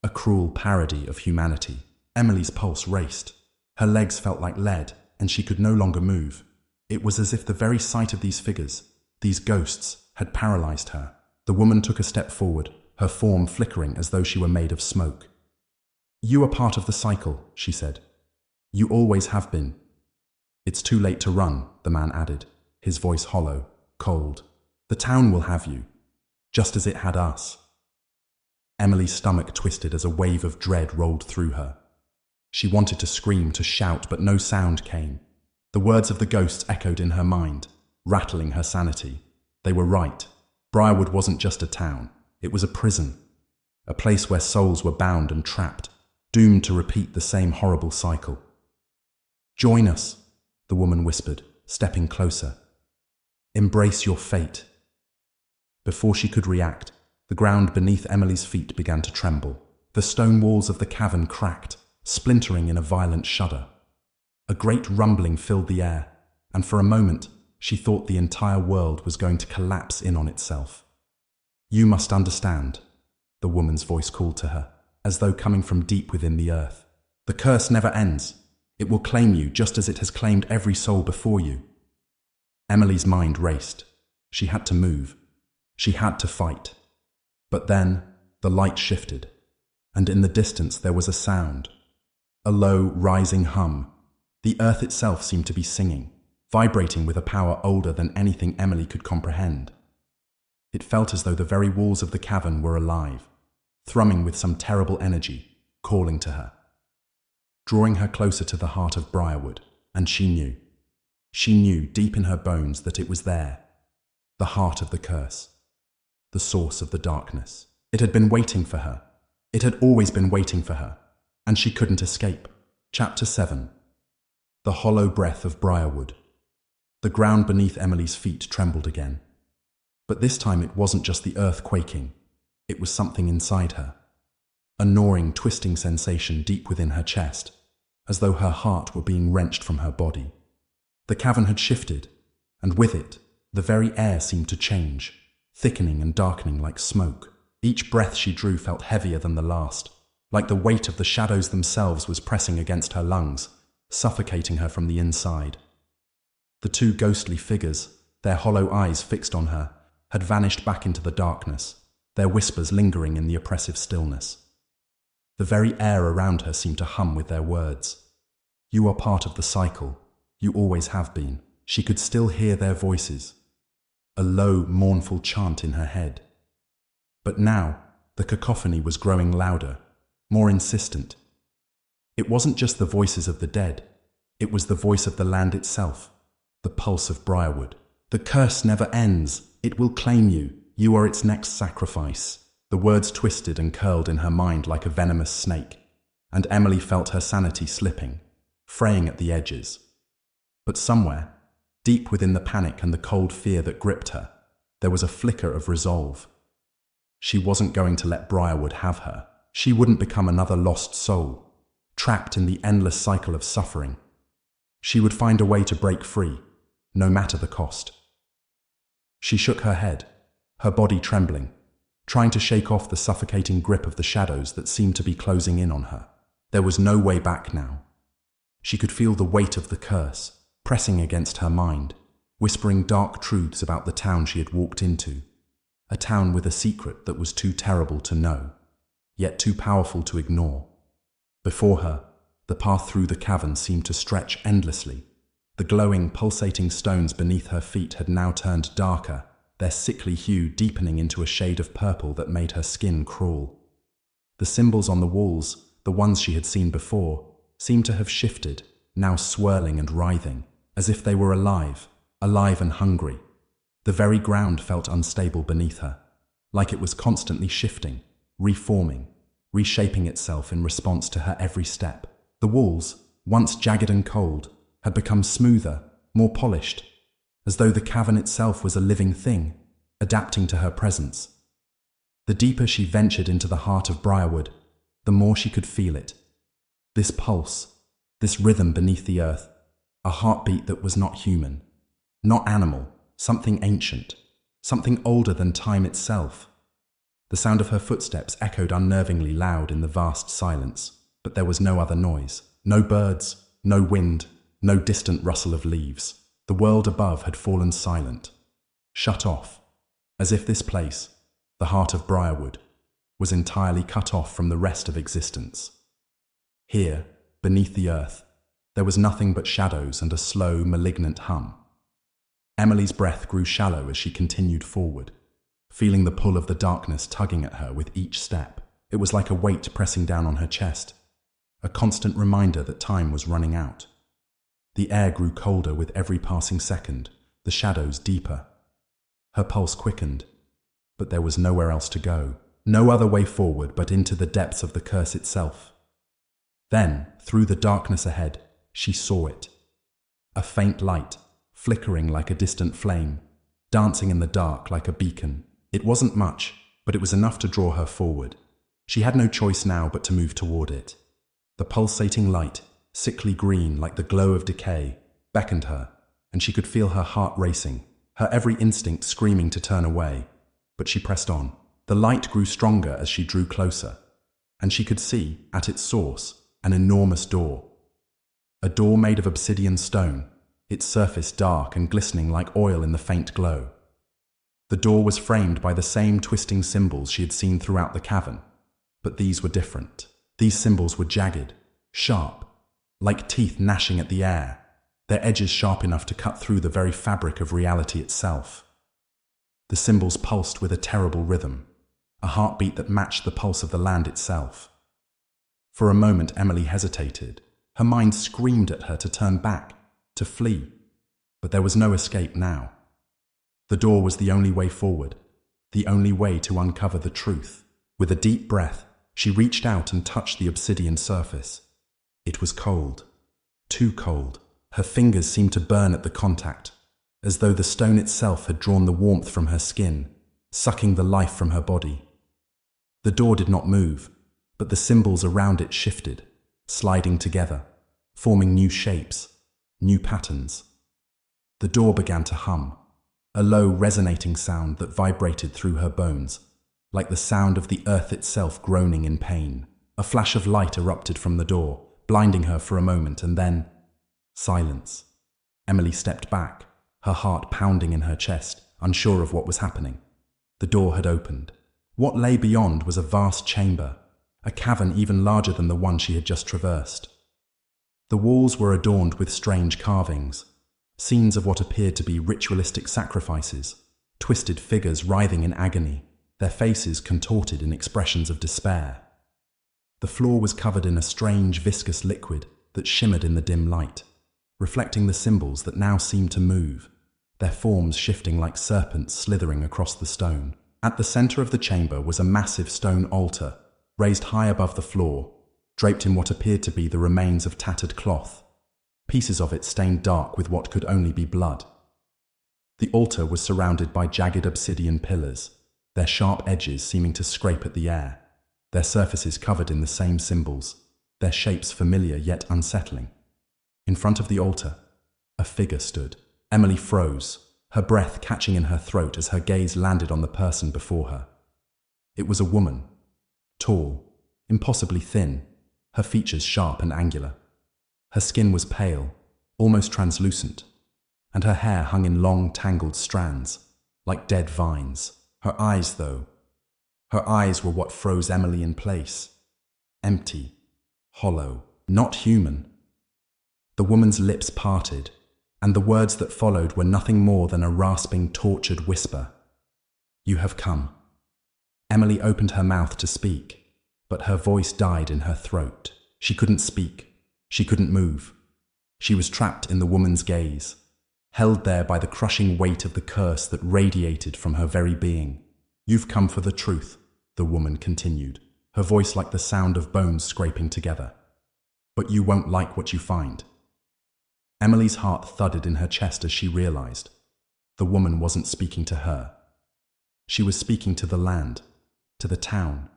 a cruel parody of humanity. Emily's pulse raced. Her legs felt like lead, and she could no longer move. It was as if the very sight of these figures, these ghosts, had paralyzed her. The woman took a step forward, her form flickering as though she were made of smoke. "You are part of the cycle," she said. "You always have been." "It's too late to run," the man added, his voice hollow, cold. "The town will have you, just as it had us." Emily's stomach twisted as a wave of dread rolled through her. She wanted to scream, to shout, but no sound came. The words of the ghosts echoed in her mind, rattling her sanity. They were right. Briarwood wasn't just a town. It was a prison. A place where souls were bound and trapped, doomed to repeat the same horrible cycle. "Join us," the woman whispered, stepping closer. "Embrace your fate." Before she could react, the ground beneath Emily's feet began to tremble. The stone walls of the cavern cracked, splintering in a violent shudder. A great rumbling filled the air, and for a moment she thought the entire world was going to collapse in on itself. "You must understand," the woman's voice called to her, as though coming from deep within the earth. "The curse never ends. It will claim you just as it has claimed every soul before you." Emily's mind raced. She had to move. She had to fight. But then the light shifted, and in the distance there was a sound. A low, rising hum. The earth itself seemed to be singing, vibrating with a power older than anything Emily could comprehend. It felt as though the very walls of the cavern were alive, thrumming with some terrible energy, calling to her. drawing her closer to the heart of Briarwood, and she knew. She knew deep in her bones that it was there, the heart of the curse, the source of the darkness. It had been waiting for her. It had always been waiting for her, and she couldn't escape. Chapter 7. The hollow breath of Briarwood. The ground beneath Emily's feet trembled again. But this time it wasn't just the earth quaking. It was something inside her. A gnawing, twisting sensation deep within her chest, as though her heart were being wrenched from her body. The cavern had shifted, and with it, the very air seemed to change, thickening and darkening like smoke. Each breath she drew felt heavier than the last, like the weight of the shadows themselves was pressing against her lungs, suffocating her from the inside. The two ghostly figures, their hollow eyes fixed on her, had vanished back into the darkness, their whispers lingering in the oppressive stillness. The very air around her seemed to hum with their words. You are part of the cycle. You always have been. She could still hear their voices, a low, mournful chant in her head. But now, the cacophony was growing louder, more insistent. It wasn't just the voices of the dead. It was the voice of the land itself, the pulse of Briarwood. The curse never ends. It will claim you. You are its next sacrifice. The words twisted and curled in her mind like a venomous snake, and Emily felt her sanity slipping, fraying at the edges. But somewhere, deep within the panic and the cold fear that gripped her, there was a flicker of resolve. She wasn't going to let Briarwood have her. She wouldn't become another lost soul, trapped in the endless cycle of suffering. She would find a way to break free, no matter the cost. She shook her head, her body trembling, trying to shake off the suffocating grip of the shadows that seemed to be closing in on her. There was no way back now. She could feel the weight of the curse pressing against her mind, whispering dark truths about the town she had walked into, a town with a secret that was too terrible to know, yet too powerful to ignore. Before her, the path through the cavern seemed to stretch endlessly. The glowing, pulsating stones beneath her feet had now turned darker, their sickly hue deepening into a shade of purple that made her skin crawl. The symbols on the walls, the ones she had seen before, seemed to have shifted, now swirling and writhing, as if they were alive and hungry. The very ground felt unstable beneath her, like it was constantly shifting, reforming, reshaping itself in response to her every step. The walls, once jagged and cold, had become smoother, more polished, as though the cavern itself was a living thing, adapting to her presence. The deeper she ventured into the heart of Briarwood, the more she could feel it. This pulse, this rhythm beneath the earth, a heartbeat that was not human, not animal, something ancient, something older than time itself. The sound of her footsteps echoed unnervingly loud in the vast silence, but there was no other noise. No birds, no wind, no distant rustle of leaves. The world above had fallen silent, shut off, as if this place, the heart of Briarwood, was entirely cut off from the rest of existence. Here, beneath the earth, there was nothing but shadows and a slow, malignant hum. Emily's breath grew shallow as she continued forward, feeling the pull of the darkness tugging at her with each step. It was like a weight pressing down on her chest, a constant reminder that time was running out. The air grew colder with every passing second, the shadows deeper. Her pulse quickened, but there was nowhere else to go, no other way forward but into the depths of the curse itself. Then, through the darkness ahead, she saw it. A faint light, flickering like a distant flame, dancing in the dark like a beacon. It wasn't much, but it was enough to draw her forward. She had no choice now but to move toward it. The pulsating light, sickly green like the glow of decay, beckoned her, and she could feel her heart racing, her every instinct screaming to turn away. But she pressed on. The light grew stronger as she drew closer, and she could see, at its source, an enormous door. A door made of obsidian stone, its surface dark and glistening like oil in the faint glow. The door was framed by the same twisting symbols she had seen throughout the cavern, but these were different. These symbols were jagged, sharp, like teeth gnashing at the air, their edges sharp enough to cut through the very fabric of reality itself. The symbols pulsed with a terrible rhythm, a heartbeat that matched the pulse of the land itself. For a moment Emily hesitated, Her mind screamed at her to turn back, to flee. But there was no escape now. The door was the only way forward, the only way to uncover the truth. With a deep breath, she reached out and touched the obsidian surface. It was cold, too cold. Her fingers seemed to burn at the contact, as though the stone itself had drawn the warmth from her skin, sucking the life from her body. The door did not move, but the symbols around it shifted, sliding together, forming new shapes, new patterns. The door began to hum, a low, resonating sound that vibrated through her bones, like the sound of the earth itself groaning in pain. A flash of light erupted from the door, blinding her for a moment, and then silence. Emily stepped back, her heart pounding in her chest, unsure of what was happening. The door had opened. What lay beyond was a vast chamber, a cavern even larger than the one she had just traversed. The walls were adorned with strange carvings, scenes of what appeared to be ritualistic sacrifices, twisted figures writhing in agony, their faces contorted in expressions of despair. The floor was covered in a strange, viscous liquid that shimmered in the dim light, reflecting the symbols that now seemed to move, their forms shifting like serpents slithering across the stone. At the center of the chamber was a massive stone altar, raised high above the floor, draped in what appeared to be the remains of tattered cloth, pieces of it stained dark with what could only be blood. The altar was surrounded by jagged obsidian pillars, their sharp edges seeming to scrape at the air, their surfaces covered in the same symbols, their shapes familiar yet unsettling. In front of the altar, a figure stood. Emily froze, her breath catching in her throat as her gaze landed on the person before her. It was a woman, tall, impossibly thin, her features sharp and angular. Her skin was pale, almost translucent, and her hair hung in long, tangled strands, like dead vines. Her eyes were what froze Emily in place. Empty, hollow, not human. The woman's lips parted, and the words that followed were nothing more than a rasping, tortured whisper. "You have come." Emily opened her mouth to speak, but her voice died in her throat. She couldn't speak. She couldn't move. She was trapped in the woman's gaze, held there by the crushing weight of the curse that radiated from her very being. "You've come for the truth," the woman continued, her voice like the sound of bones scraping together. "But you won't like what you find." Emily's heart thudded in her chest as she realized the woman wasn't speaking to her. She was speaking to the land, to the town.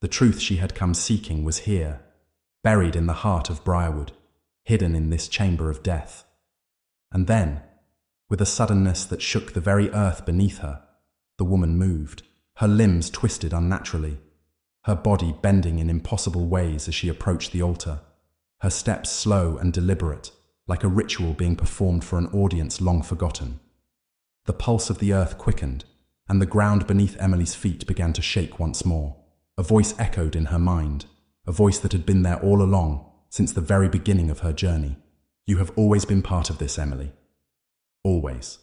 The truth she had come seeking was here, buried in the heart of Briarwood, hidden in this chamber of death. And then, with a suddenness that shook the very earth beneath her, the woman moved, her limbs twisted unnaturally, her body bending in impossible ways as she approached the altar, her steps slow and deliberate, like a ritual being performed for an audience long forgotten. The pulse of the earth quickened, and the ground beneath Emily's feet began to shake once more. A voice echoed in her mind, a voice that had been there all along, since the very beginning of her journey. "You have always been part of this, Emily. Always."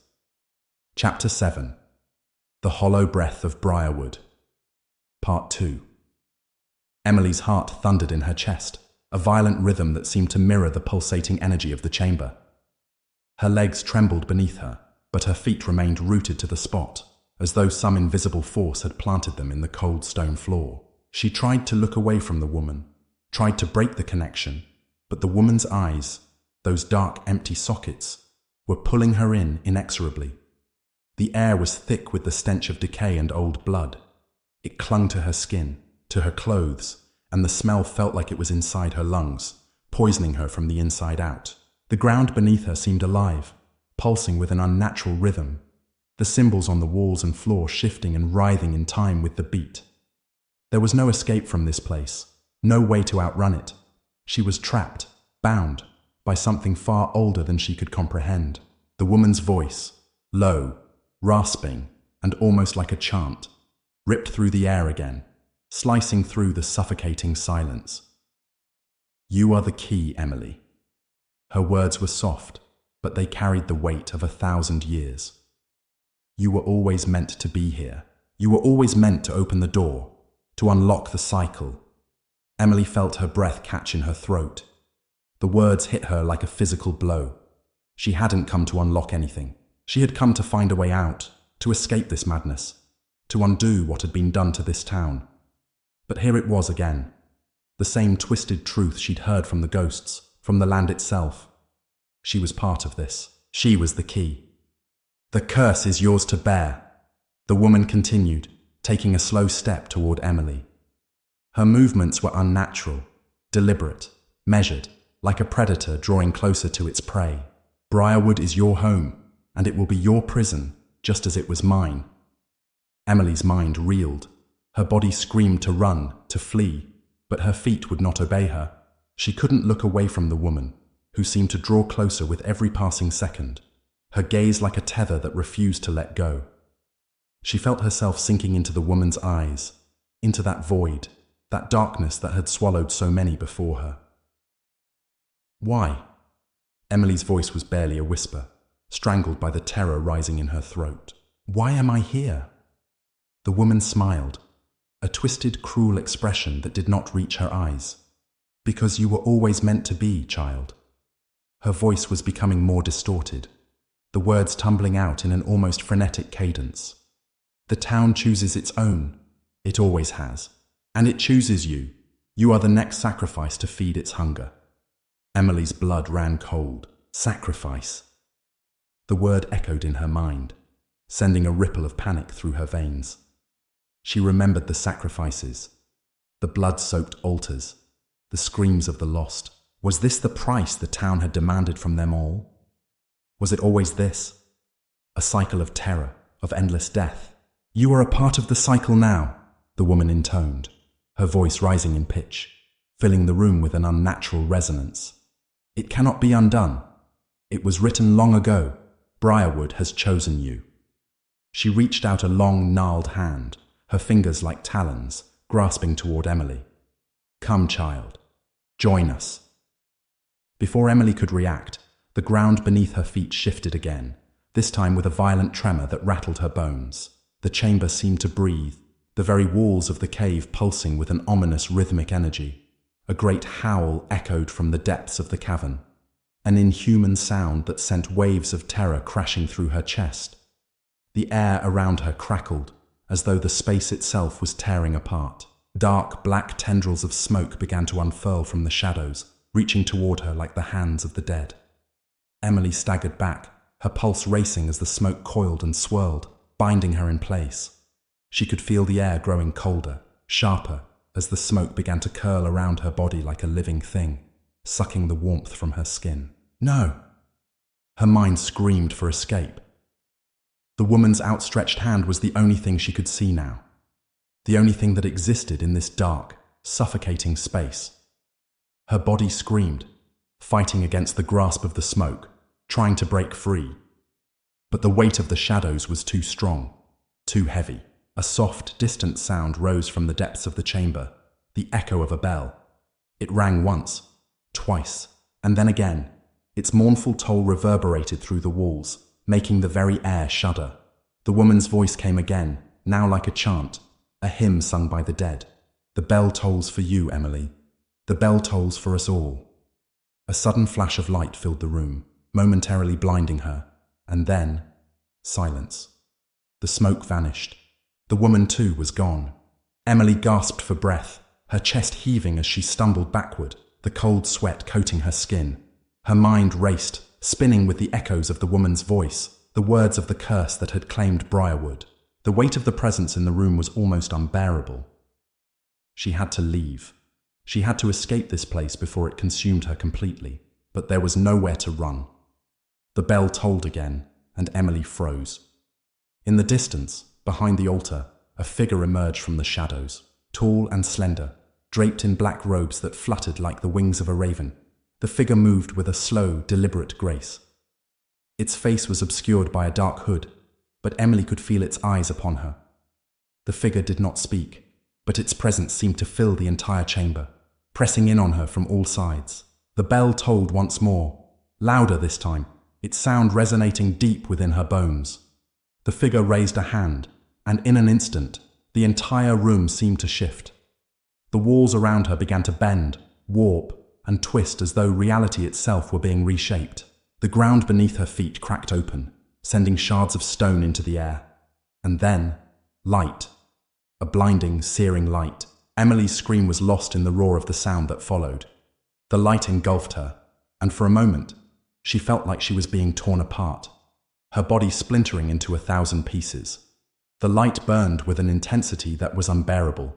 Chapter 7. The Hollow Breath of Briarwood. Part 2. Emily's heart thundered in her chest, a violent rhythm that seemed to mirror the pulsating energy of the chamber. Her legs trembled beneath her, but her feet remained rooted to the spot, as though some invisible force had planted them in the cold stone floor. She tried to look away from the woman, tried to break the connection, but the woman's eyes, those dark, empty sockets, were pulling her in inexorably. The air was thick with the stench of decay and old blood. It clung to her skin, to her clothes, and the smell felt like it was inside her lungs, poisoning her from the inside out. The ground beneath her seemed alive, pulsing with an unnatural rhythm, the symbols on the walls and floor shifting and writhing in time with the beat. There was no escape from this place, no way to outrun it. She was trapped, bound, by something far older than she could comprehend. The woman's voice, low, rasping, and almost like a chant, ripped through the air again, slicing through the suffocating silence. "You are the key, Emily." Her words were soft, but they carried the weight of 1,000 years. "You were always meant to be here. You were always meant to open the door, to unlock the cycle." Emily felt her breath catch in her throat, The words hit her like a physical blow. She hadn't come to unlock anything. She had come to find a way out, to escape this madness, to undo what had been done to this town. But here it was again. The same twisted truth she'd heard from the ghosts, from the land itself. She was part of this. She was the key. "The curse is yours to bear," the woman continued, taking a slow step toward Emily. Her movements were unnatural, deliberate, measured, like a predator drawing closer to its prey. "Briarwood is your home, and it will be your prison, just as it was mine." Emily's mind reeled. Her body screamed to run, to flee, but her feet would not obey her. She couldn't look away from the woman, who seemed to draw closer with every passing second, her gaze like a tether that refused to let go. She felt herself sinking into the woman's eyes, into that void, that darkness that had swallowed so many before her. "Why?" Emily's voice was barely a whisper, strangled by the terror rising in her throat. "Why am I here?" The woman smiled, a twisted, cruel expression that did not reach her eyes. "Because you were always meant to be, child." Her voice was becoming more distorted, the words tumbling out in an almost frenetic cadence. "The town chooses its own. It always has. And it chooses you. You are the next sacrifice to feed its hunger." Emily's blood ran cold. Sacrifice. The word echoed in her mind, sending a ripple of panic through her veins. She remembered the sacrifices, the blood-soaked altars, the screams of the lost. Was this the price the town had demanded from them all? Was it always this? A cycle of terror, of endless death. "You are a part of the cycle now," the woman intoned, her voice rising in pitch, filling the room with an unnatural resonance. "It cannot be undone. It was written long ago. Briarwood has chosen you." She reached out a long, gnarled hand, her fingers like talons, grasping toward Emily. "Come, child. Join us." Before Emily could react, the ground beneath her feet shifted again, this time with a violent tremor that rattled her bones. The chamber seemed to breathe, the very walls of the cave pulsing with an ominous rhythmic energy. A great howl echoed from the depths of the cavern, an inhuman sound that sent waves of terror crashing through her chest. The air around her crackled, as though the space itself was tearing apart. Dark, black tendrils of smoke began to unfurl from the shadows, reaching toward her like the hands of the dead. Emily staggered back, her pulse racing as the smoke coiled and swirled, binding her in place. She could feel the air growing colder, sharper, as the smoke began to curl around her body like a living thing, sucking the warmth from her skin. "No!" Her mind screamed for escape. The woman's outstretched hand was the only thing she could see now, the only thing that existed in this dark, suffocating space. Her body screamed, fighting against the grasp of the smoke, trying to break free. But the weight of the shadows was too strong, too heavy. A soft, distant sound rose from the depths of the chamber, the echo of a bell. It rang once, twice, and then again. Its mournful toll reverberated through the walls, making the very air shudder. The woman's voice came again, now like a chant, a hymn sung by the dead. "The bell tolls for you, Emily. The bell tolls for us all." A sudden flash of light filled the room, momentarily blinding her, and then silence. The smoke vanished. The woman, too, was gone. Emily gasped for breath, her chest heaving as she stumbled backward, the cold sweat coating her skin. Her mind raced, spinning with the echoes of the woman's voice, the words of the curse that had claimed Briarwood. The weight of the presence in the room was almost unbearable. She had to leave. She had to escape this place before it consumed her completely, but there was nowhere to run. The bell tolled again, and Emily froze. In the distance, behind the altar, a figure emerged from the shadows, tall and slender, draped in black robes that fluttered like the wings of a raven. The figure moved with a slow, deliberate grace. Its face was obscured by a dark hood, but Emily could feel its eyes upon her. The figure did not speak, but its presence seemed to fill the entire chamber, pressing in on her from all sides. The bell tolled once more, louder this time, its sound resonating deep within her bones. The figure raised a hand, and in an instant, the entire room seemed to shift. The walls around her began to bend, warp, and twist as though reality itself were being reshaped. The ground beneath her feet cracked open, sending shards of stone into the air. And then, light. A blinding, searing light. Emily's scream was lost in the roar of the sound that followed. The light engulfed her, and for a moment, she felt like she was being torn apart, her body splintering into 1,000 pieces. The light burned with an intensity that was unbearable,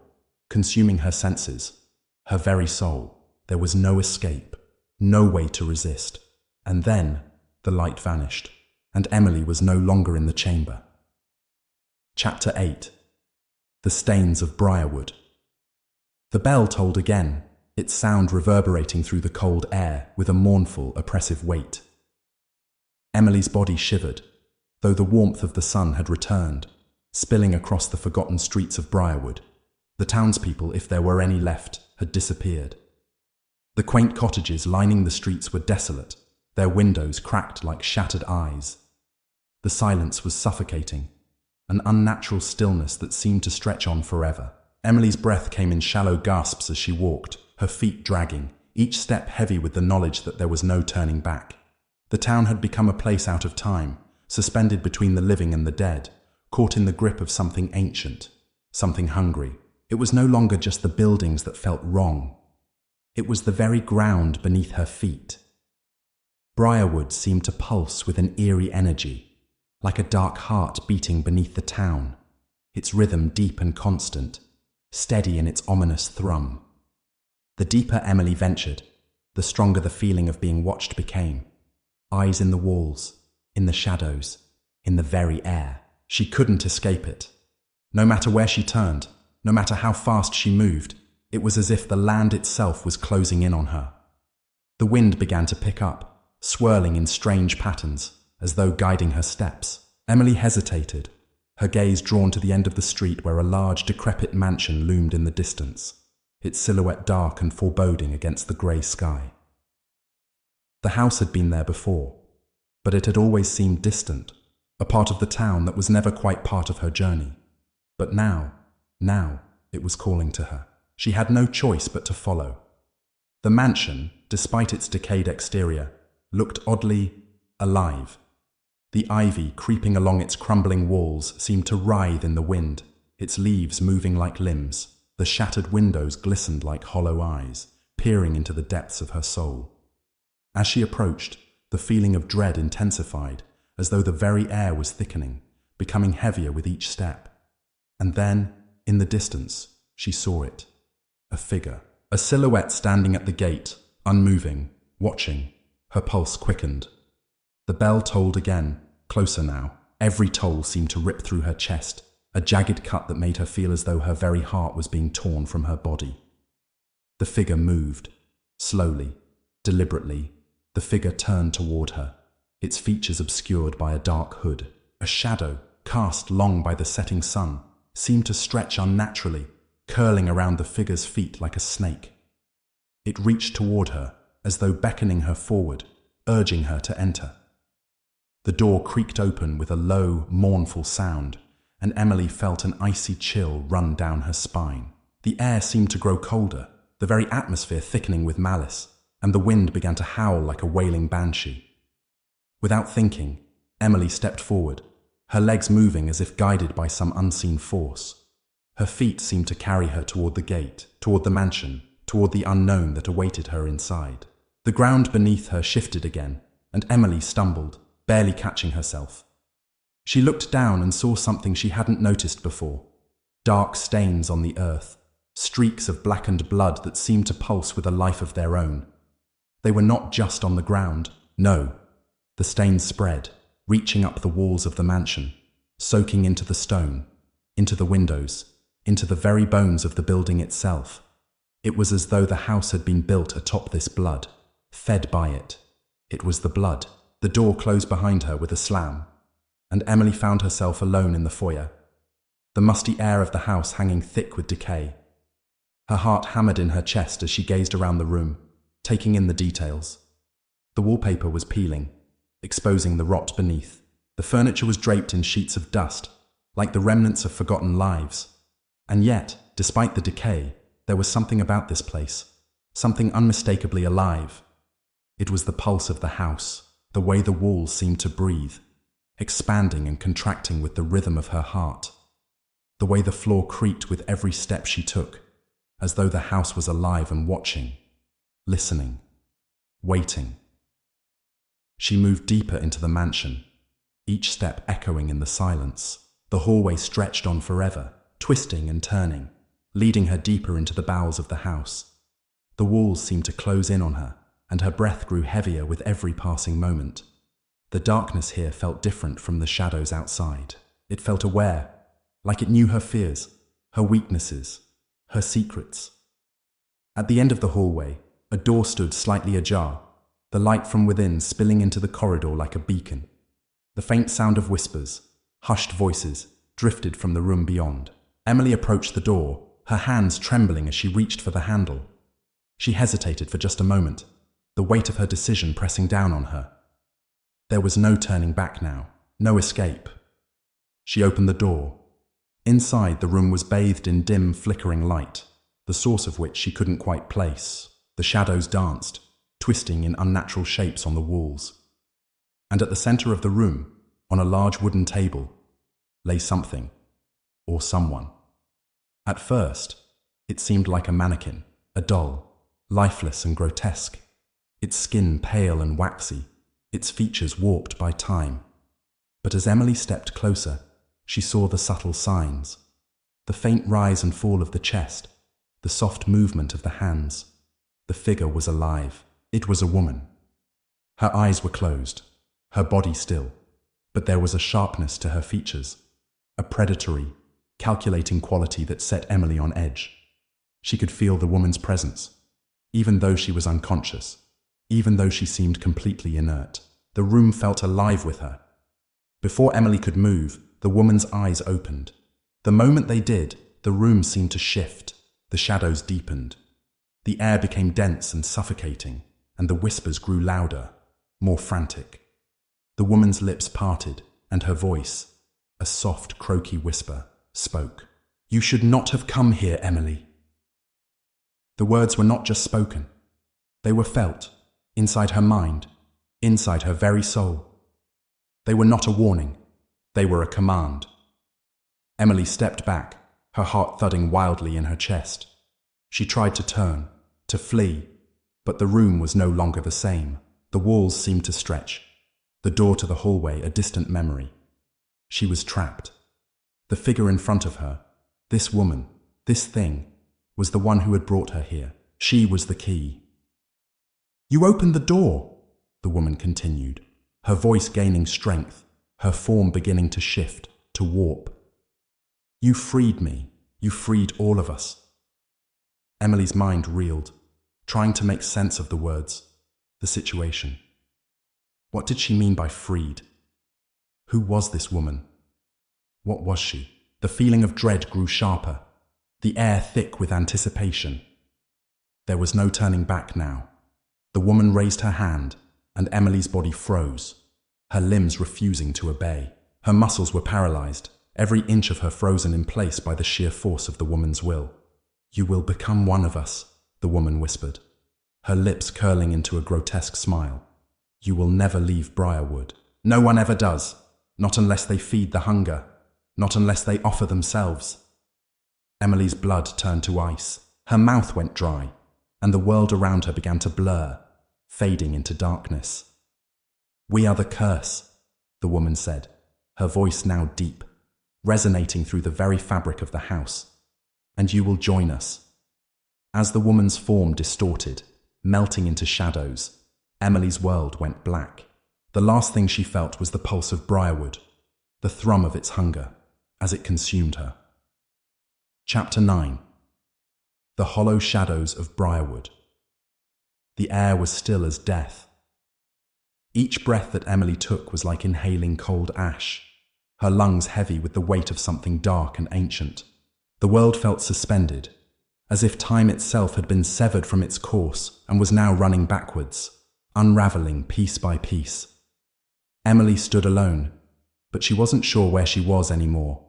consuming her senses, her very soul. There was no escape, no way to resist. And then, the light vanished, and Emily was no longer in the chamber. Chapter 8. The Stains of Briarwood. The bell tolled again, its sound reverberating through the cold air with a mournful, oppressive weight. Emily's body shivered, though the warmth of the sun had returned, spilling across the forgotten streets of Briarwood. The townspeople, if there were any left, had disappeared. The quaint cottages lining the streets were desolate, their windows cracked like shattered eyes. The silence was suffocating, an unnatural stillness that seemed to stretch on forever. Emily's breath came in shallow gasps as she walked, her feet dragging, each step heavy with the knowledge that there was no turning back. The town had become a place out of time, suspended between the living and the dead, caught in the grip of something ancient, something hungry. It was no longer just the buildings that felt wrong. It was the very ground beneath her feet. Briarwood seemed to pulse with an eerie energy, like a dark heart beating beneath the town, its rhythm deep and constant, steady in its ominous thrum. The deeper Emily ventured, the stronger the feeling of being watched became. Eyes in the walls, in the shadows, in the very air. She couldn't escape it. No matter where she turned, no matter how fast she moved, it was as if the land itself was closing in on her. The wind began to pick up, swirling in strange patterns, as though guiding her steps. Emily hesitated, her gaze drawn to the end of the street where a large, decrepit mansion loomed in the distance, its silhouette dark and foreboding against the grey sky. The house had been there before, but it had always seemed distant, a part of the town that was never quite part of her journey. But now, it was calling to her. She had no choice but to follow. The mansion, despite its decayed exterior, looked oddly alive. The ivy creeping along its crumbling walls seemed to writhe in the wind, its leaves moving like limbs. The shattered windows glistened like hollow eyes, peering into the depths of her soul. As she approached, the feeling of dread intensified, as though the very air was thickening, becoming heavier with each step. And then, in the distance, she saw it. A figure, a silhouette standing at the gate, unmoving, watching. Her pulse quickened. The bell tolled again, closer now. Every toll seemed to rip through her chest, a jagged cut that made her feel as though her very heart was being torn from her body. The figure moved. Slowly, deliberately, the figure turned toward her, its features obscured by a dark hood. A shadow, cast long by the setting sun, seemed to stretch unnaturally, curling around the figure's feet like a snake. It reached toward her, as though beckoning her forward, urging her to enter. The door creaked open with a low, mournful sound, and Emily felt an icy chill run down her spine. The air seemed to grow colder, the very atmosphere thickening with malice, and the wind began to howl like a wailing banshee. Without thinking, Emily stepped forward, her legs moving as if guided by some unseen force. Her feet seemed to carry her toward the gate, toward the mansion, toward the unknown that awaited her inside. The ground beneath her shifted again, and Emily stumbled, barely catching herself. She looked down and saw something she hadn't noticed before. Dark stains on the earth, streaks of blackened blood that seemed to pulse with a life of their own. They were not just on the ground, no. The stains spread, reaching up the walls of the mansion, soaking into the stone, into the windows, into the very bones of the building itself. It was as though the house had been built atop this blood, fed by it. It was the blood. The door closed behind her with a slam, and Emily found herself alone in the foyer, the musty air of the house hanging thick with decay. Her heart hammered in her chest as she gazed around the room, taking in the details. The wallpaper was peeling, exposing the rot beneath. The furniture was draped in sheets of dust, like the remnants of forgotten lives. And yet, despite the decay, there was something about this place, something unmistakably alive. It was the pulse of the house, the way the walls seemed to breathe, expanding and contracting with the rhythm of her heart, the way the floor creaked with every step she took, as though the house was alive and watching, listening, waiting. She moved deeper into the mansion, each step echoing in the silence. The hallway stretched on forever, twisting and turning, leading her deeper into the bowels of the house. The walls seemed to close in on her, and her breath grew heavier with every passing moment. The darkness here felt different from the shadows outside. It felt aware, like it knew her fears, her weaknesses, her secrets. At the end of the hallway, a door stood slightly ajar, the light from within spilling into the corridor like a beacon. The faint sound of whispers, hushed voices, drifted from the room beyond. Emily approached the door, her hands trembling as she reached for the handle. She hesitated for just a moment, the weight of her decision pressing down on her. There was no turning back now, no escape. She opened the door. Inside, the room was bathed in dim, flickering light, the source of which she couldn't quite place. The shadows danced, twisting in unnatural shapes on the walls. And at the center of the room, on a large wooden table, lay something, or someone. At first, it seemed like a mannequin, a doll, lifeless and grotesque, its skin pale and waxy, its features warped by time. But as Emily stepped closer, she saw the subtle signs, the faint rise and fall of the chest, the soft movement of the hands. The figure was alive. It was a woman. Her eyes were closed, her body still, but there was a sharpness to her features, a predatory, calculating quality that set Emily on edge. She could feel the woman's presence, even though she was unconscious, even though she seemed completely inert. The room felt alive with her. Before Emily could move, the woman's eyes opened. The moment they did, the room seemed to shift. The shadows deepened. The air became dense and suffocating, and the whispers grew louder, more frantic. The woman's lips parted, and her voice, a soft, croaky whisper, spoke. "You should not have come here, Emily." The words were not just spoken. They were felt, inside her mind, inside her very soul. They were not a warning. They were a command. Emily stepped back, her heart thudding wildly in her chest. She tried to turn, to flee, but the room was no longer the same. The walls seemed to stretch, the door to the hallway a distant memory. She was trapped. The figure in front of her, this woman, this thing, was the one who had brought her here. She was the key. "You opened the door," the woman continued, her voice gaining strength, her form beginning to shift, to warp. "You freed me. You freed all of us." Emily's mind reeled, trying to make sense of the words, the situation. What did she mean by freed? Who was this woman? What was she? The feeling of dread grew sharper, the air thick with anticipation. There was no turning back now. The woman raised her hand, and Emily's body froze, her limbs refusing to obey. Her muscles were paralyzed, every inch of her frozen in place by the sheer force of the woman's will. "You will become one of us," the woman whispered, her lips curling into a grotesque smile. "You will never leave Briarwood. No one ever does, not unless they feed the hunger, not unless they offer themselves." Emily's blood turned to ice, her mouth went dry, and the world around her began to blur, fading into darkness. "We are the curse," the woman said, her voice now deep, resonating through the very fabric of the house. "And you will join us." As the woman's form distorted, melting into shadows, Emily's world went black. The last thing she felt was the pulse of Briarwood, the thrum of its hunger, as it consumed her. Chapter 9. The hollow shadows of Briarwood. The air was still as death. Each breath that Emily took was like inhaling cold ash, her lungs heavy with the weight of something dark and ancient. The world felt suspended, as if time itself had been severed from its course and was now running backwards, unraveling piece by piece. Emily stood alone, but she wasn't sure where she was anymore.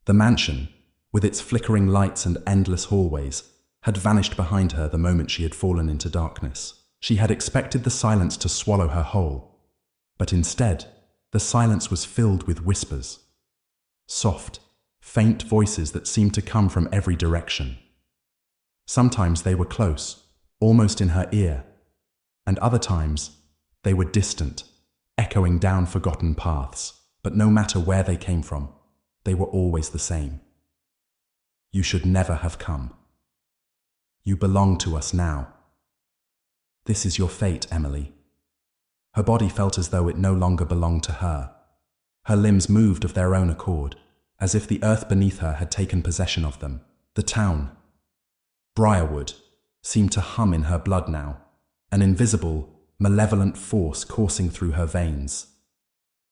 The mansion, with its flickering lights and endless hallways, had vanished behind her the moment she had fallen into darkness. She had expected the silence to swallow her whole, but instead, the silence was filled with whispers. Soft, faint voices that seemed to come from every direction. Sometimes they were close, almost in her ear, and other times they were distant, echoing down forgotten paths. But no matter where they came from, they were always the same. You should never have come. You belong to us now. This is your fate, Emily. Her body felt as though it no longer belonged to her. Her limbs moved of their own accord, as if the earth beneath her had taken possession of them. The town, Briarwood, seemed to hum in her blood now, an invisible, malevolent force coursing through her veins.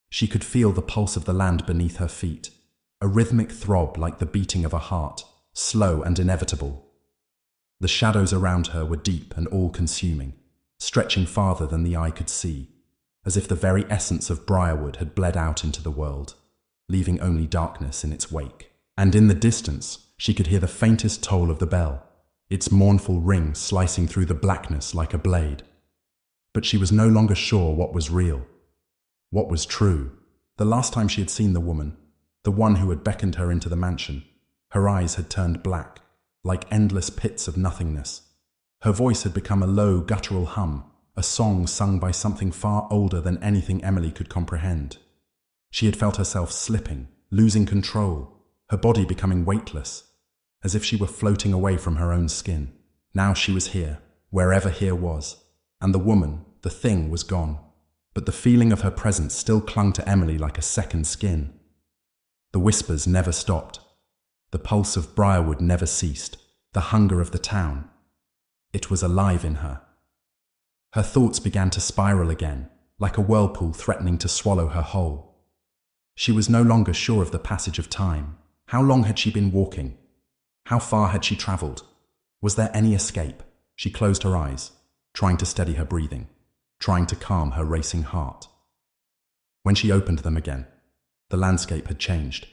She could feel the pulse of the land beneath her feet, a rhythmic throb like the beating of a heart, slow and inevitable. The shadows around her were deep and all-consuming, stretching farther than the eye could see, as if the very essence of Briarwood had bled out into the world, leaving only darkness in its wake. And in the distance, she could hear the faintest toll of the bell, its mournful ring slicing through the blackness like a blade. But she was no longer sure what was real, what was true. The last time she had seen the woman, the one who had beckoned her into the mansion, her eyes had turned black, like endless pits of nothingness. Her voice had become a low, guttural hum, a song sung by something far older than anything Emily could comprehend. She had felt herself slipping, losing control, her body becoming weightless, as if she were floating away from her own skin. Now she was here, wherever here was, and the woman, the thing, was gone. But the feeling of her presence still clung to Emily like a second skin. The whispers never stopped. The pulse of Briarwood never ceased. The hunger of the town. It was alive in her. Her thoughts began to spiral again, like a whirlpool threatening to swallow her whole. She was no longer sure of the passage of time. How long had she been walking? How far had she traveled? Was there any escape? She closed her eyes, trying to steady her breathing, trying to calm her racing heart. When she opened them again, the landscape had changed.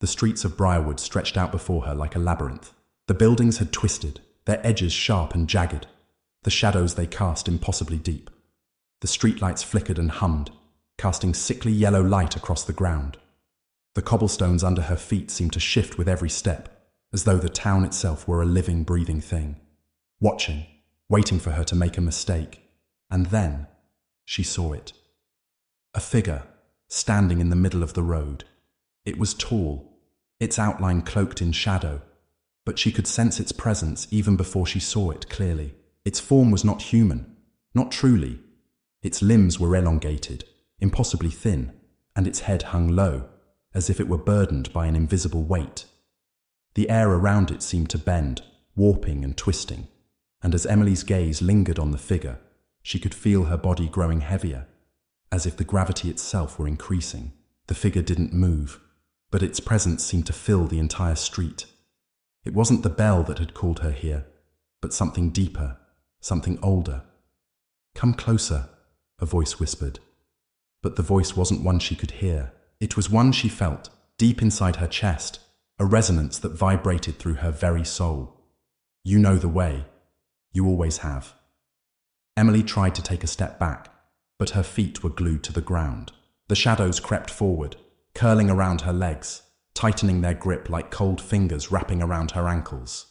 The streets of Briarwood stretched out before her like a labyrinth. The buildings had twisted, their edges sharp and jagged, the shadows they cast impossibly deep. The streetlights flickered and hummed, casting sickly yellow light across the ground. The cobblestones under her feet seemed to shift with every step, as though the town itself were a living, breathing thing, watching, waiting for her to make a mistake. And then she saw it. A figure, standing in the middle of the road. It was tall, its outline cloaked in shadow, but she could sense its presence even before she saw it clearly. Its form was not human, not truly. Its limbs were elongated, impossibly thin, and its head hung low, as if it were burdened by an invisible weight. The air around it seemed to bend, warping and twisting, and as Emily's gaze lingered on the figure, she could feel her body growing heavier, as if the gravity itself were increasing. The figure didn't move, but its presence seemed to fill the entire street. It wasn't the bell that had called her here, but something deeper, something older. "Come closer," a voice whispered. But the voice wasn't one she could hear. It was one she felt, deep inside her chest, a resonance that vibrated through her very soul. "You know the way. You always have." Emily tried to take a step back, but her feet were glued to the ground. The shadows crept forward, curling around her legs, tightening their grip like cold fingers wrapping around her ankles.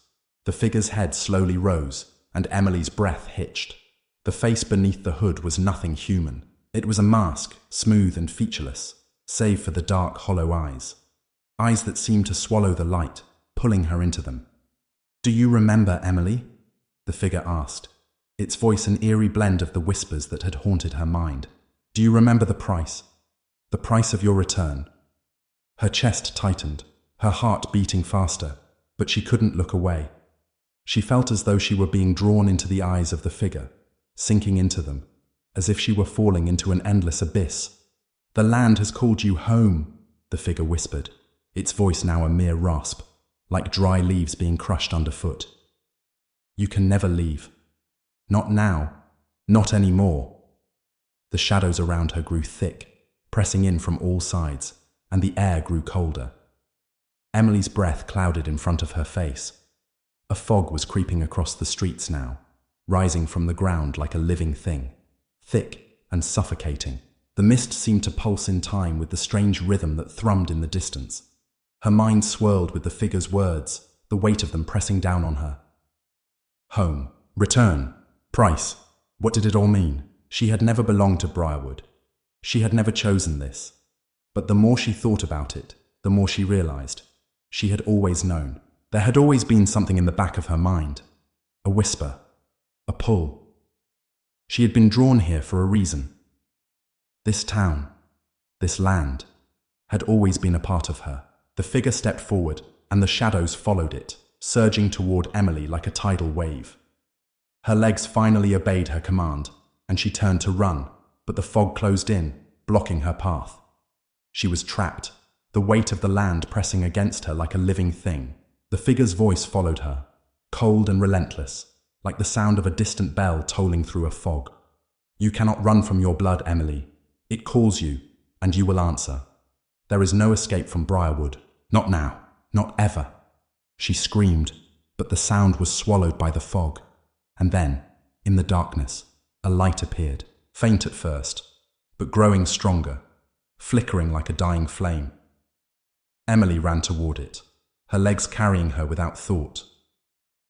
The figure's head slowly rose, and Emily's breath hitched. The face beneath the hood was nothing human. It was a mask, smooth and featureless, save for the dark, hollow eyes. Eyes that seemed to swallow the light, pulling her into them. "Do you remember, Emily?" the figure asked, its voice an eerie blend of the whispers that had haunted her mind. "Do you remember the price? The price of your return?" Her chest tightened, her heart beating faster, but she couldn't look away. She felt as though she were being drawn into the eyes of the figure, sinking into them, as if she were falling into an endless abyss. "The land has called you home," the figure whispered, its voice now a mere rasp, like dry leaves being crushed underfoot. "You can never leave. Not now. Not anymore." The shadows around her grew thick, pressing in from all sides, and the air grew colder. Emily's breath clouded in front of her face. A fog was creeping across the streets now, rising from the ground like a living thing, thick and suffocating. The mist seemed to pulse in time with the strange rhythm that thrummed in the distance. Her mind swirled with the figure's words, the weight of them pressing down on her. Home, return, price. What did it all mean? She had never belonged to Briarwood. She had never chosen this. But the more she thought about it, the more she realized. She had always known. There had always been something in the back of her mind. A whisper. A pull. She had been drawn here for a reason. This town, this land, had always been a part of her. The figure stepped forward, and the shadows followed it, surging toward Emily like a tidal wave. Her legs finally obeyed her command, and she turned to run, but the fog closed in, blocking her path. She was trapped, the weight of the land pressing against her like a living thing. The figure's voice followed her, cold and relentless, like the sound of a distant bell tolling through a fog. You cannot run from your blood, Emily. It calls you, and you will answer. There is no escape from Briarwood. Not now. Not ever. She screamed, but the sound was swallowed by the fog. And then, in the darkness, a light appeared, faint at first, but growing stronger, flickering like a dying flame. Emily ran toward it, her legs carrying her without thought.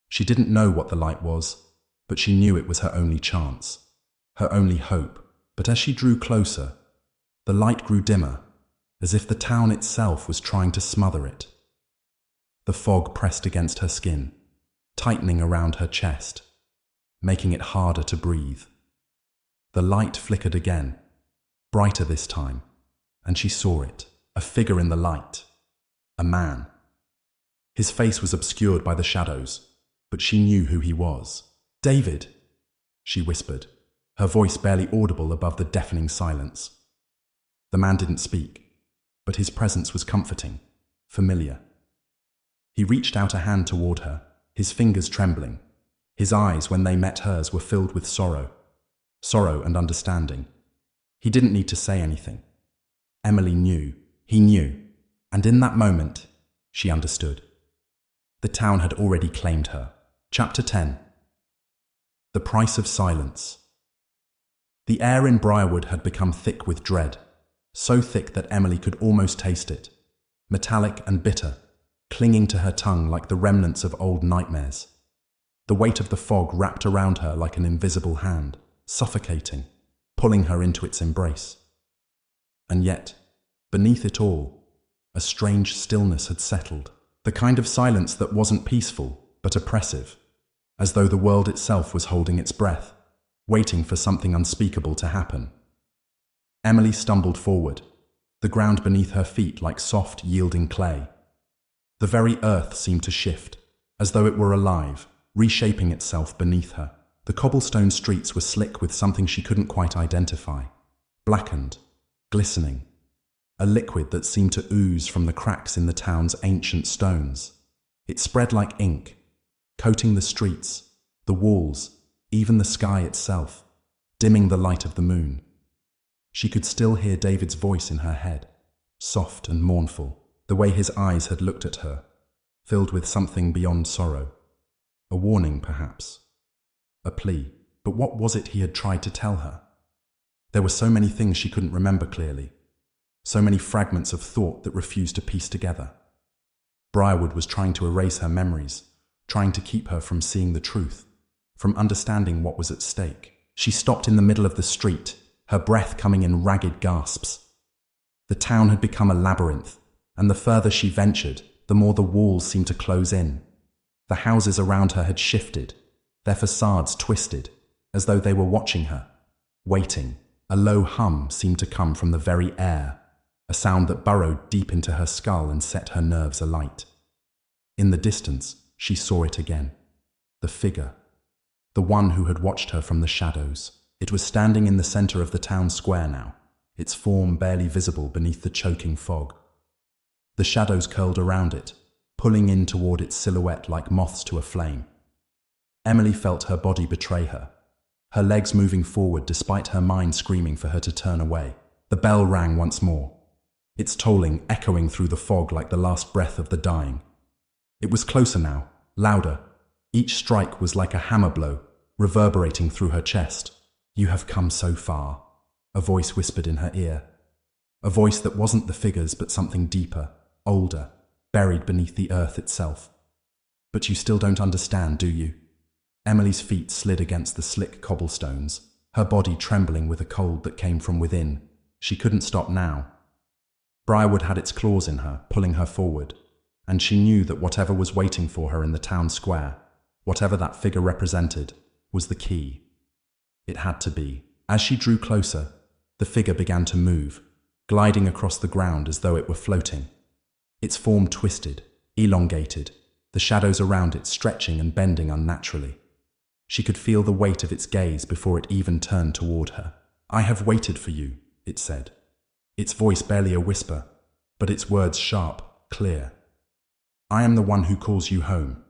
She didn't know what the light was, but she knew it was her only chance, her only hope. But as she drew closer, the light grew dimmer, as if the town itself was trying to smother it. The fog pressed against her skin, tightening around her chest, making it harder to breathe. The light flickered again, brighter this time, and she saw it, a figure in the light, a man. His face was obscured by the shadows, but she knew who he was. David, she whispered, her voice barely audible above the deafening silence. The man didn't speak, but his presence was comforting, familiar. He reached out a hand toward her, his fingers trembling. His eyes, when they met hers, were filled with sorrow and understanding. He didn't need to say anything. Emily knew, he knew, and in that moment, she understood. The town had already claimed her. Chapter 10. The Price of Silence. The air in Briarwood had become thick with dread, so thick that Emily could almost taste it, metallic and bitter, clinging to her tongue like the remnants of old nightmares. The weight of the fog wrapped around her like an invisible hand, suffocating, pulling her into its embrace. And yet, beneath it all, a strange stillness had settled, the kind of silence that wasn't peaceful, but oppressive, as though the world itself was holding its breath, waiting for something unspeakable to happen. Emily stumbled forward, the ground beneath her feet like soft, yielding clay. The very earth seemed to shift, as though it were alive, reshaping itself beneath her. The cobblestone streets were slick with something she couldn't quite identify, blackened, glistening, a liquid that seemed to ooze from the cracks in the town's ancient stones. It spread like ink, coating the streets, the walls, even the sky itself, dimming the light of the moon. She could still hear David's voice in her head, soft and mournful, the way his eyes had looked at her, filled with something beyond sorrow. A warning, perhaps. A plea. But what was it he had tried to tell her? There were so many things she couldn't remember clearly, so many fragments of thought that refused to piece together. Briarwood was trying to erase her memories, trying to keep her from seeing the truth, from understanding what was at stake. She stopped in the middle of the street, her breath coming in ragged gasps. The town had become a labyrinth, and the further she ventured, the more the walls seemed to close in. The houses around her had shifted, their facades twisted, as though they were watching her, waiting. A low hum seemed to come from the very air, a sound that burrowed deep into her skull and set her nerves alight. In the distance, she saw it again. The figure, the one who had watched her from the shadows. It was standing in the center of the town square now, its form barely visible beneath the choking fog. The shadows curled around it, pulling in toward its silhouette like moths to a flame. Emily felt her body betray her, her legs moving forward despite her mind screaming for her to turn away. The bell rang once more, its tolling echoing through the fog like the last breath of the dying. It was closer now, louder, Each strike was like a hammer blow, reverberating through her chest. "You have come so far," a voice whispered in her ear. A voice that wasn't the figures but something deeper, older, buried beneath the earth itself. "But you still don't understand, do you?" Emily's feet slid against the slick cobblestones, her body trembling with a cold that came from within. She couldn't stop now. Briarwood had its claws in her, pulling her forward, and she knew that whatever was waiting for her in the town square, whatever that figure represented, was the key. It had to be. As she drew closer, the figure began to move, gliding across the ground as though it were floating. Its form twisted, elongated, the shadows around it stretching and bending unnaturally. She could feel the weight of its gaze before it even turned toward her. "I have waited for you," it said. Its voice barely a whisper, but its words sharp, clear. "I am the one who calls you home.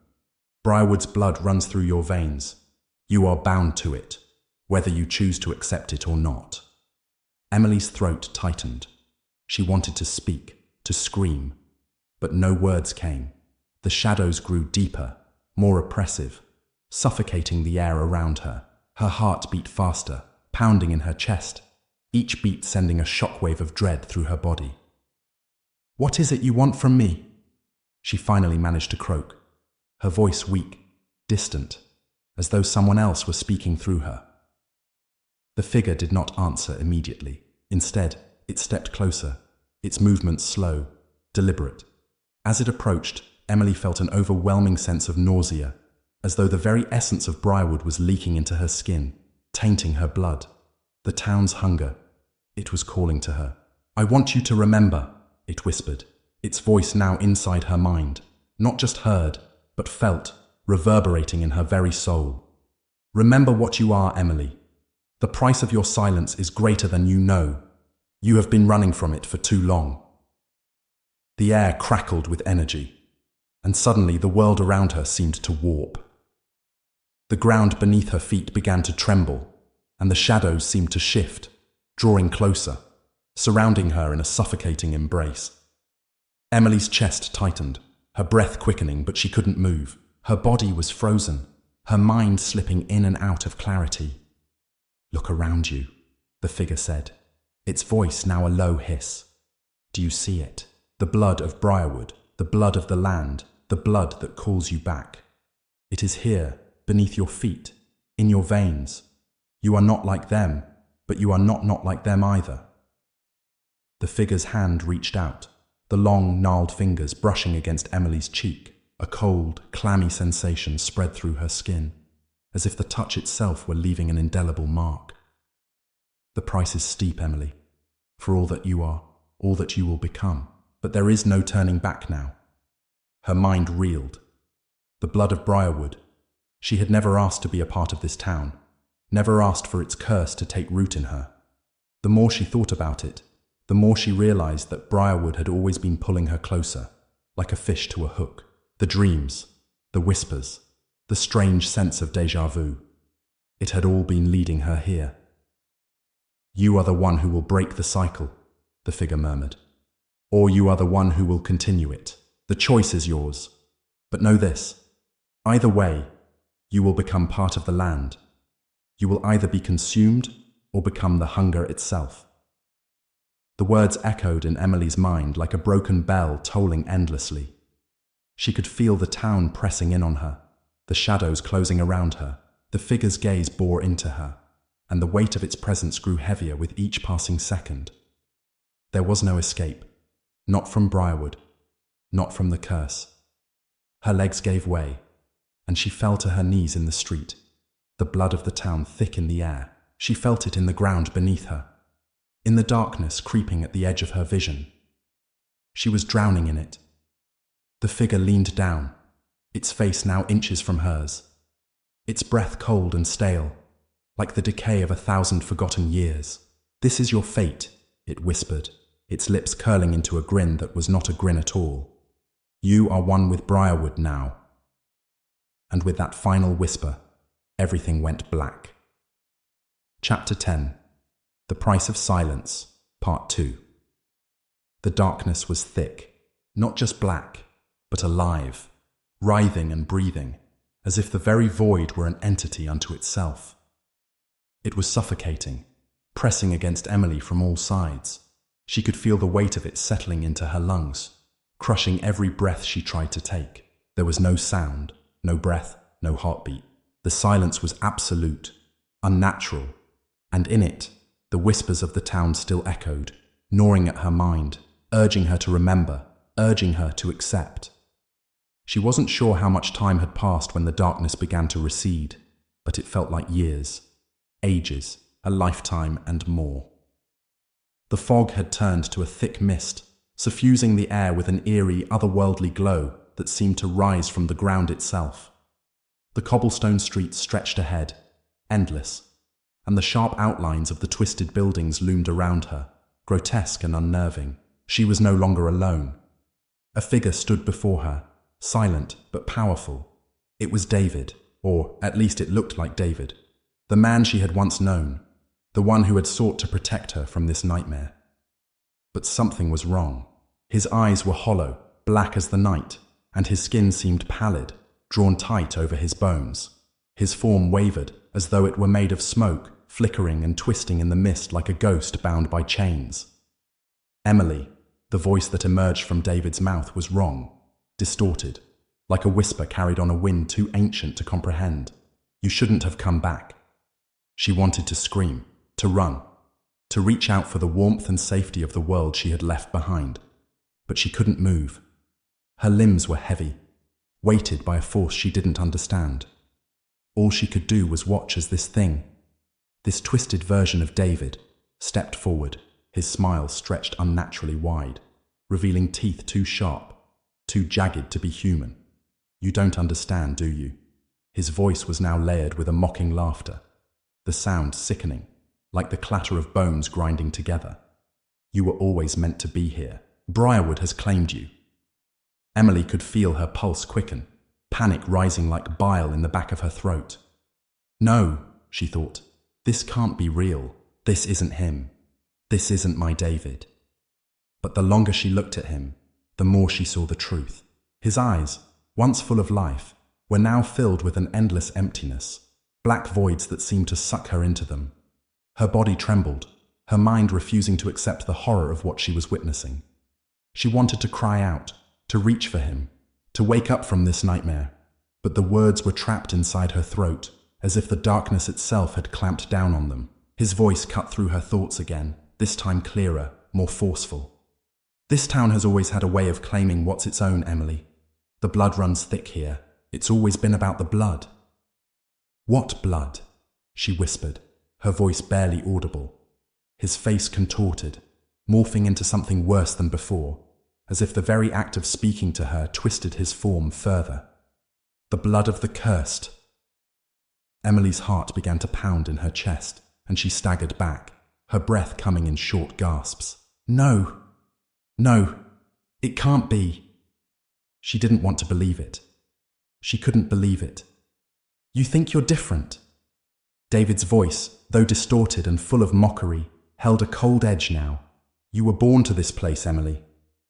Briarwood's blood runs through your veins. You are bound to it, whether you choose to accept it or not." Emily's throat tightened. She wanted to speak, to scream, but no words came. The shadows grew deeper, more oppressive, suffocating the air around her. Her heart beat faster, pounding in her chest, each beat sending a shockwave of dread through her body. "What is it you want from me?" she finally managed to croak, her voice weak, distant, as though someone else were speaking through her. The figure did not answer immediately. Instead, it stepped closer, its movements slow, deliberate. As it approached, Emily felt an overwhelming sense of nausea, as though the very essence of Briarwood was leaking into her skin, tainting her blood. The town's hunger. It was calling to her. "I want you to remember," it whispered, its voice now inside her mind, not just heard, but felt, reverberating in her very soul. "Remember what you are, Emily. The price of your silence is greater than you know. You have been running from it for too long." The air crackled with energy, and suddenly the world around her seemed to warp. The ground beneath her feet began to tremble, and the shadows seemed to shift, drawing closer, surrounding her in a suffocating embrace. Emily's chest tightened, her breath quickening, but she couldn't move. Her body was frozen, her mind slipping in and out of clarity. "Look around you," the figure said, its voice now a low hiss. "Do you see it? The blood of Briarwood, the blood of the land, the blood that calls you back. It is here, beneath your feet, in your veins. You are not like them, but you are not like them either." The figure's hand reached out, the long, gnarled fingers brushing against Emily's cheek. A cold, clammy sensation spread through her skin, as if the touch itself were leaving an indelible mark. "The price is steep, Emily, for all that you are, all that you will become. But there is no turning back now." Her mind reeled. The blood of Briarwood. She had never asked to be a part of this town, never asked for its curse to take root in her. The more she thought about it, the more she realized that Briarwood had always been pulling her closer, like a fish to a hook. The dreams, the whispers, the strange sense of déjà vu. It had all been leading her here. "You are the one who will break the cycle," the figure murmured. "Or you are the one who will continue it. The choice is yours. But know this, either way, you will become part of the land. You will either be consumed or become the hunger itself." The words echoed in Emily's mind like a broken bell tolling endlessly. She could feel the town pressing in on her, the shadows closing around her. The figure's gaze bore into her, and the weight of its presence grew heavier with each passing second. There was no escape, not from Briarwood, not from the curse. Her legs gave way, and she fell to her knees in the street, the blood of the town thick in the air. She felt it in the ground beneath her, in the darkness creeping at the edge of her vision. She was drowning in it. The figure leaned down, its face now inches from hers, its breath cold and stale, like the decay of 1,000 forgotten years. "This is your fate," it whispered, its lips curling into a grin that was not a grin at all. "You are one with Briarwood now." And with that final whisper, everything went black. Chapter 10. The Price of Silence, Part 2. The darkness was thick, not just black, but alive, writhing and breathing, as if the very void were an entity unto itself. It was suffocating, pressing against Emily from all sides. She could feel the weight of it settling into her lungs, crushing every breath she tried to take. There was no sound, no breath, no heartbeat. The silence was absolute, unnatural, and in it, the whispers of the town still echoed, gnawing at her mind, urging her to remember, urging her to accept. She wasn't sure how much time had passed when the darkness began to recede, but it felt like years, ages, a lifetime and more. The fog had turned to a thick mist, suffusing the air with an eerie, otherworldly glow that seemed to rise from the ground itself. The cobblestone streets stretched ahead, endless, and the sharp outlines of the twisted buildings loomed around her, grotesque and unnerving. She was no longer alone. A figure stood before her, silent but powerful. It was David, or at least it looked like David, the man she had once known, the one who had sought to protect her from this nightmare. But something was wrong. His eyes were hollow, black as the night, and his skin seemed pallid, drawn tight over his bones. His form wavered, as though it were made of smoke, flickering and twisting in the mist like a ghost bound by chains. Emily, the voice that emerged from David's mouth, was wrong, distorted, like a whisper carried on a wind too ancient to comprehend. You shouldn't have come back. She wanted to scream, to run, to reach out for the warmth and safety of the world she had left behind. But she couldn't move. Her limbs were heavy, weighted by a force she didn't understand. All she could do was watch as this thing, this twisted version of David, stepped forward, his smile stretched unnaturally wide, revealing teeth too sharp, too jagged to be human. You don't understand, do you? His voice was now layered with a mocking laughter, the sound sickening, like the clatter of bones grinding together. You were always meant to be here. Briarwood has claimed you. Emily could feel her pulse quicken, panic rising like bile in the back of her throat. No, she thought, this can't be real. This isn't him. This isn't my David. But the longer she looked at him, the more she saw the truth. His eyes, once full of life, were now filled with an endless emptiness, black voids that seemed to suck her into them. Her body trembled, her mind refusing to accept the horror of what she was witnessing. She wanted to cry out, to reach for him, to wake up from this nightmare, but the words were trapped inside her throat, as if the darkness itself had clamped down on them. His voice cut through her thoughts again, this time clearer, more forceful. This town has always had a way of claiming what's its own, Emily. The blood runs thick here. It's always been about the blood. What blood? She whispered, her voice barely audible. His face contorted, morphing into something worse than before, as if the very act of speaking to her twisted his form further. The blood of the cursed. Emily's heart began to pound in her chest, and she staggered back, her breath coming in short gasps. No, no, it can't be. She didn't want to believe it. She couldn't believe it. You think you're different? David's voice, though distorted and full of mockery, held a cold edge now. You were born to this place, Emily.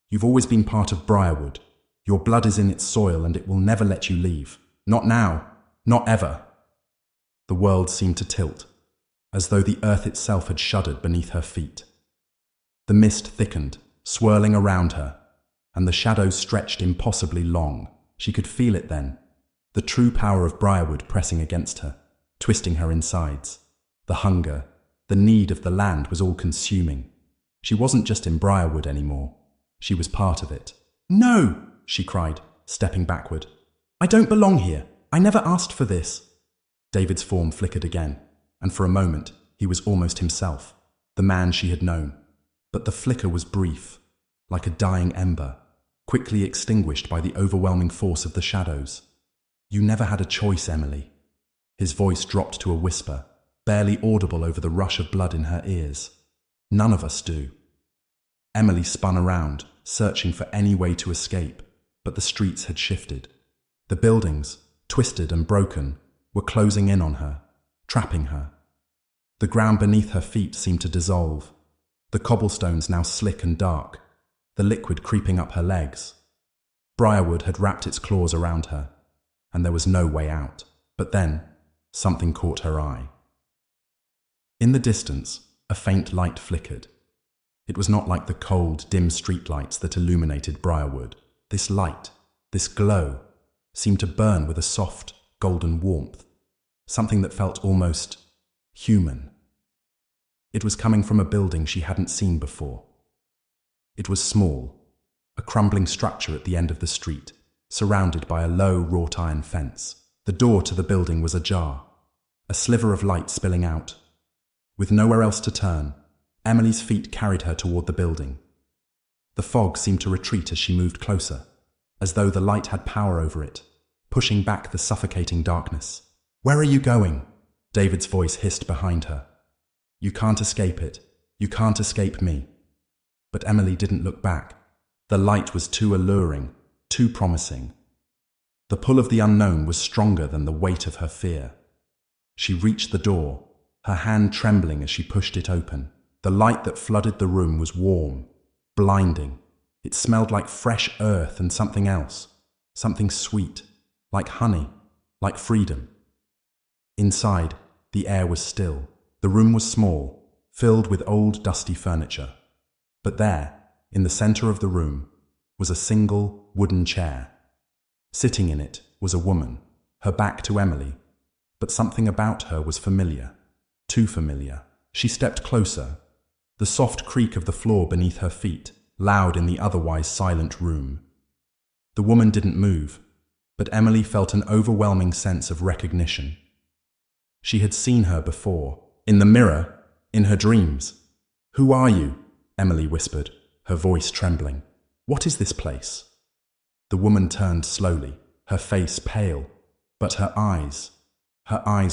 You've always been part of Briarwood. Your blood is in its soil and it will never let you leave. Not now. Not ever. The world seemed to tilt, as though the earth itself had shuddered beneath her feet. The mist thickened, swirling around her, and the shadows stretched impossibly long. She could feel it then, the true power of Briarwood pressing against her, twisting her insides. The hunger, the need of the land was all consuming. She wasn't just in Briarwood anymore. She was part of it. No, she cried, stepping backward. I don't belong here. I never asked for this. David's form flickered again, and for a moment he was almost himself, the man she had known. But the flicker was brief, like a dying ember, quickly extinguished by the overwhelming force of the shadows. You never had a choice, Emily. His voice dropped to a whisper, barely audible over the rush of blood in her ears. None of us do. Emily spun around, searching for any way to escape, but the streets had shifted. The buildings, twisted and broken, were closing in on her, trapping her. The ground beneath her feet seemed to dissolve, the cobblestones now slick and dark, the liquid creeping up her legs. Briarwood had wrapped its claws around her, and there was no way out. But then, something caught her eye. In the distance, a faint light flickered. It was not like the cold, dim streetlights that illuminated Briarwood. This light, this glow, seemed to burn with a soft, golden warmth, something that felt almost human. It was coming from a building she hadn't seen before. It was small, a crumbling structure at the end of the street, surrounded by a low wrought iron fence. The door to the building was ajar, a sliver of light spilling out. With nowhere else to turn, Emily's feet carried her toward the building. The fog seemed to retreat as she moved closer, as though the light had power over it, pushing back the suffocating darkness. "Where are you going?" David's voice hissed behind her. "You can't escape it. You can't escape me." But Emily didn't look back. The light was too alluring, too promising. The pull of the unknown was stronger than the weight of her fear. She reached the door, her hand trembling as she pushed it open. The light that flooded the room was warm, blinding. It smelled like fresh earth and something else, something sweet, like honey, like freedom. Inside, the air was still. The room was small, filled with old, dusty furniture. But there, in the center of the room, was a single wooden chair. Sitting in it was a woman, her back to Emily, but something about her was familiar, too familiar. She stepped closer, the soft creak of the floor beneath her feet, loud in the otherwise silent room. The woman didn't move, but Emily felt an overwhelming sense of recognition. She had seen her before, in the mirror, in her dreams. "Who are you?" Emily whispered, her voice trembling. "What is this place?" The woman turned slowly, her face pale, but her eyes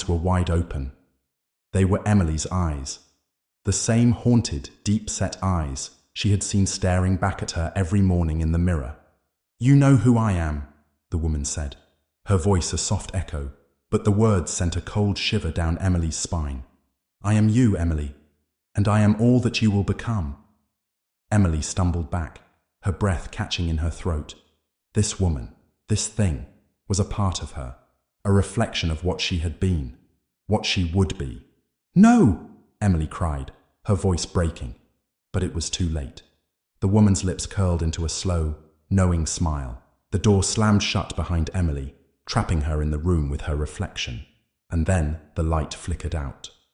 were wide open. They were Emily's eyes, the same haunted, deep-set eyes she had seen staring back at her every morning in the mirror. "You know who I am," the woman said, her voice a soft echo, but the words sent a cold shiver down Emily's spine. "I am you, Emily, and I am all that you will become." Emily stumbled back, her breath catching in her throat. This woman, this thing, was a part of her, a reflection of what she had been, what she would be. "No!" Emily cried, her voice breaking, but it was too late. The woman's lips curled into a slow, knowing smile. The door slammed shut behind Emily, trapping her in the room with her reflection, and then the light flickered out.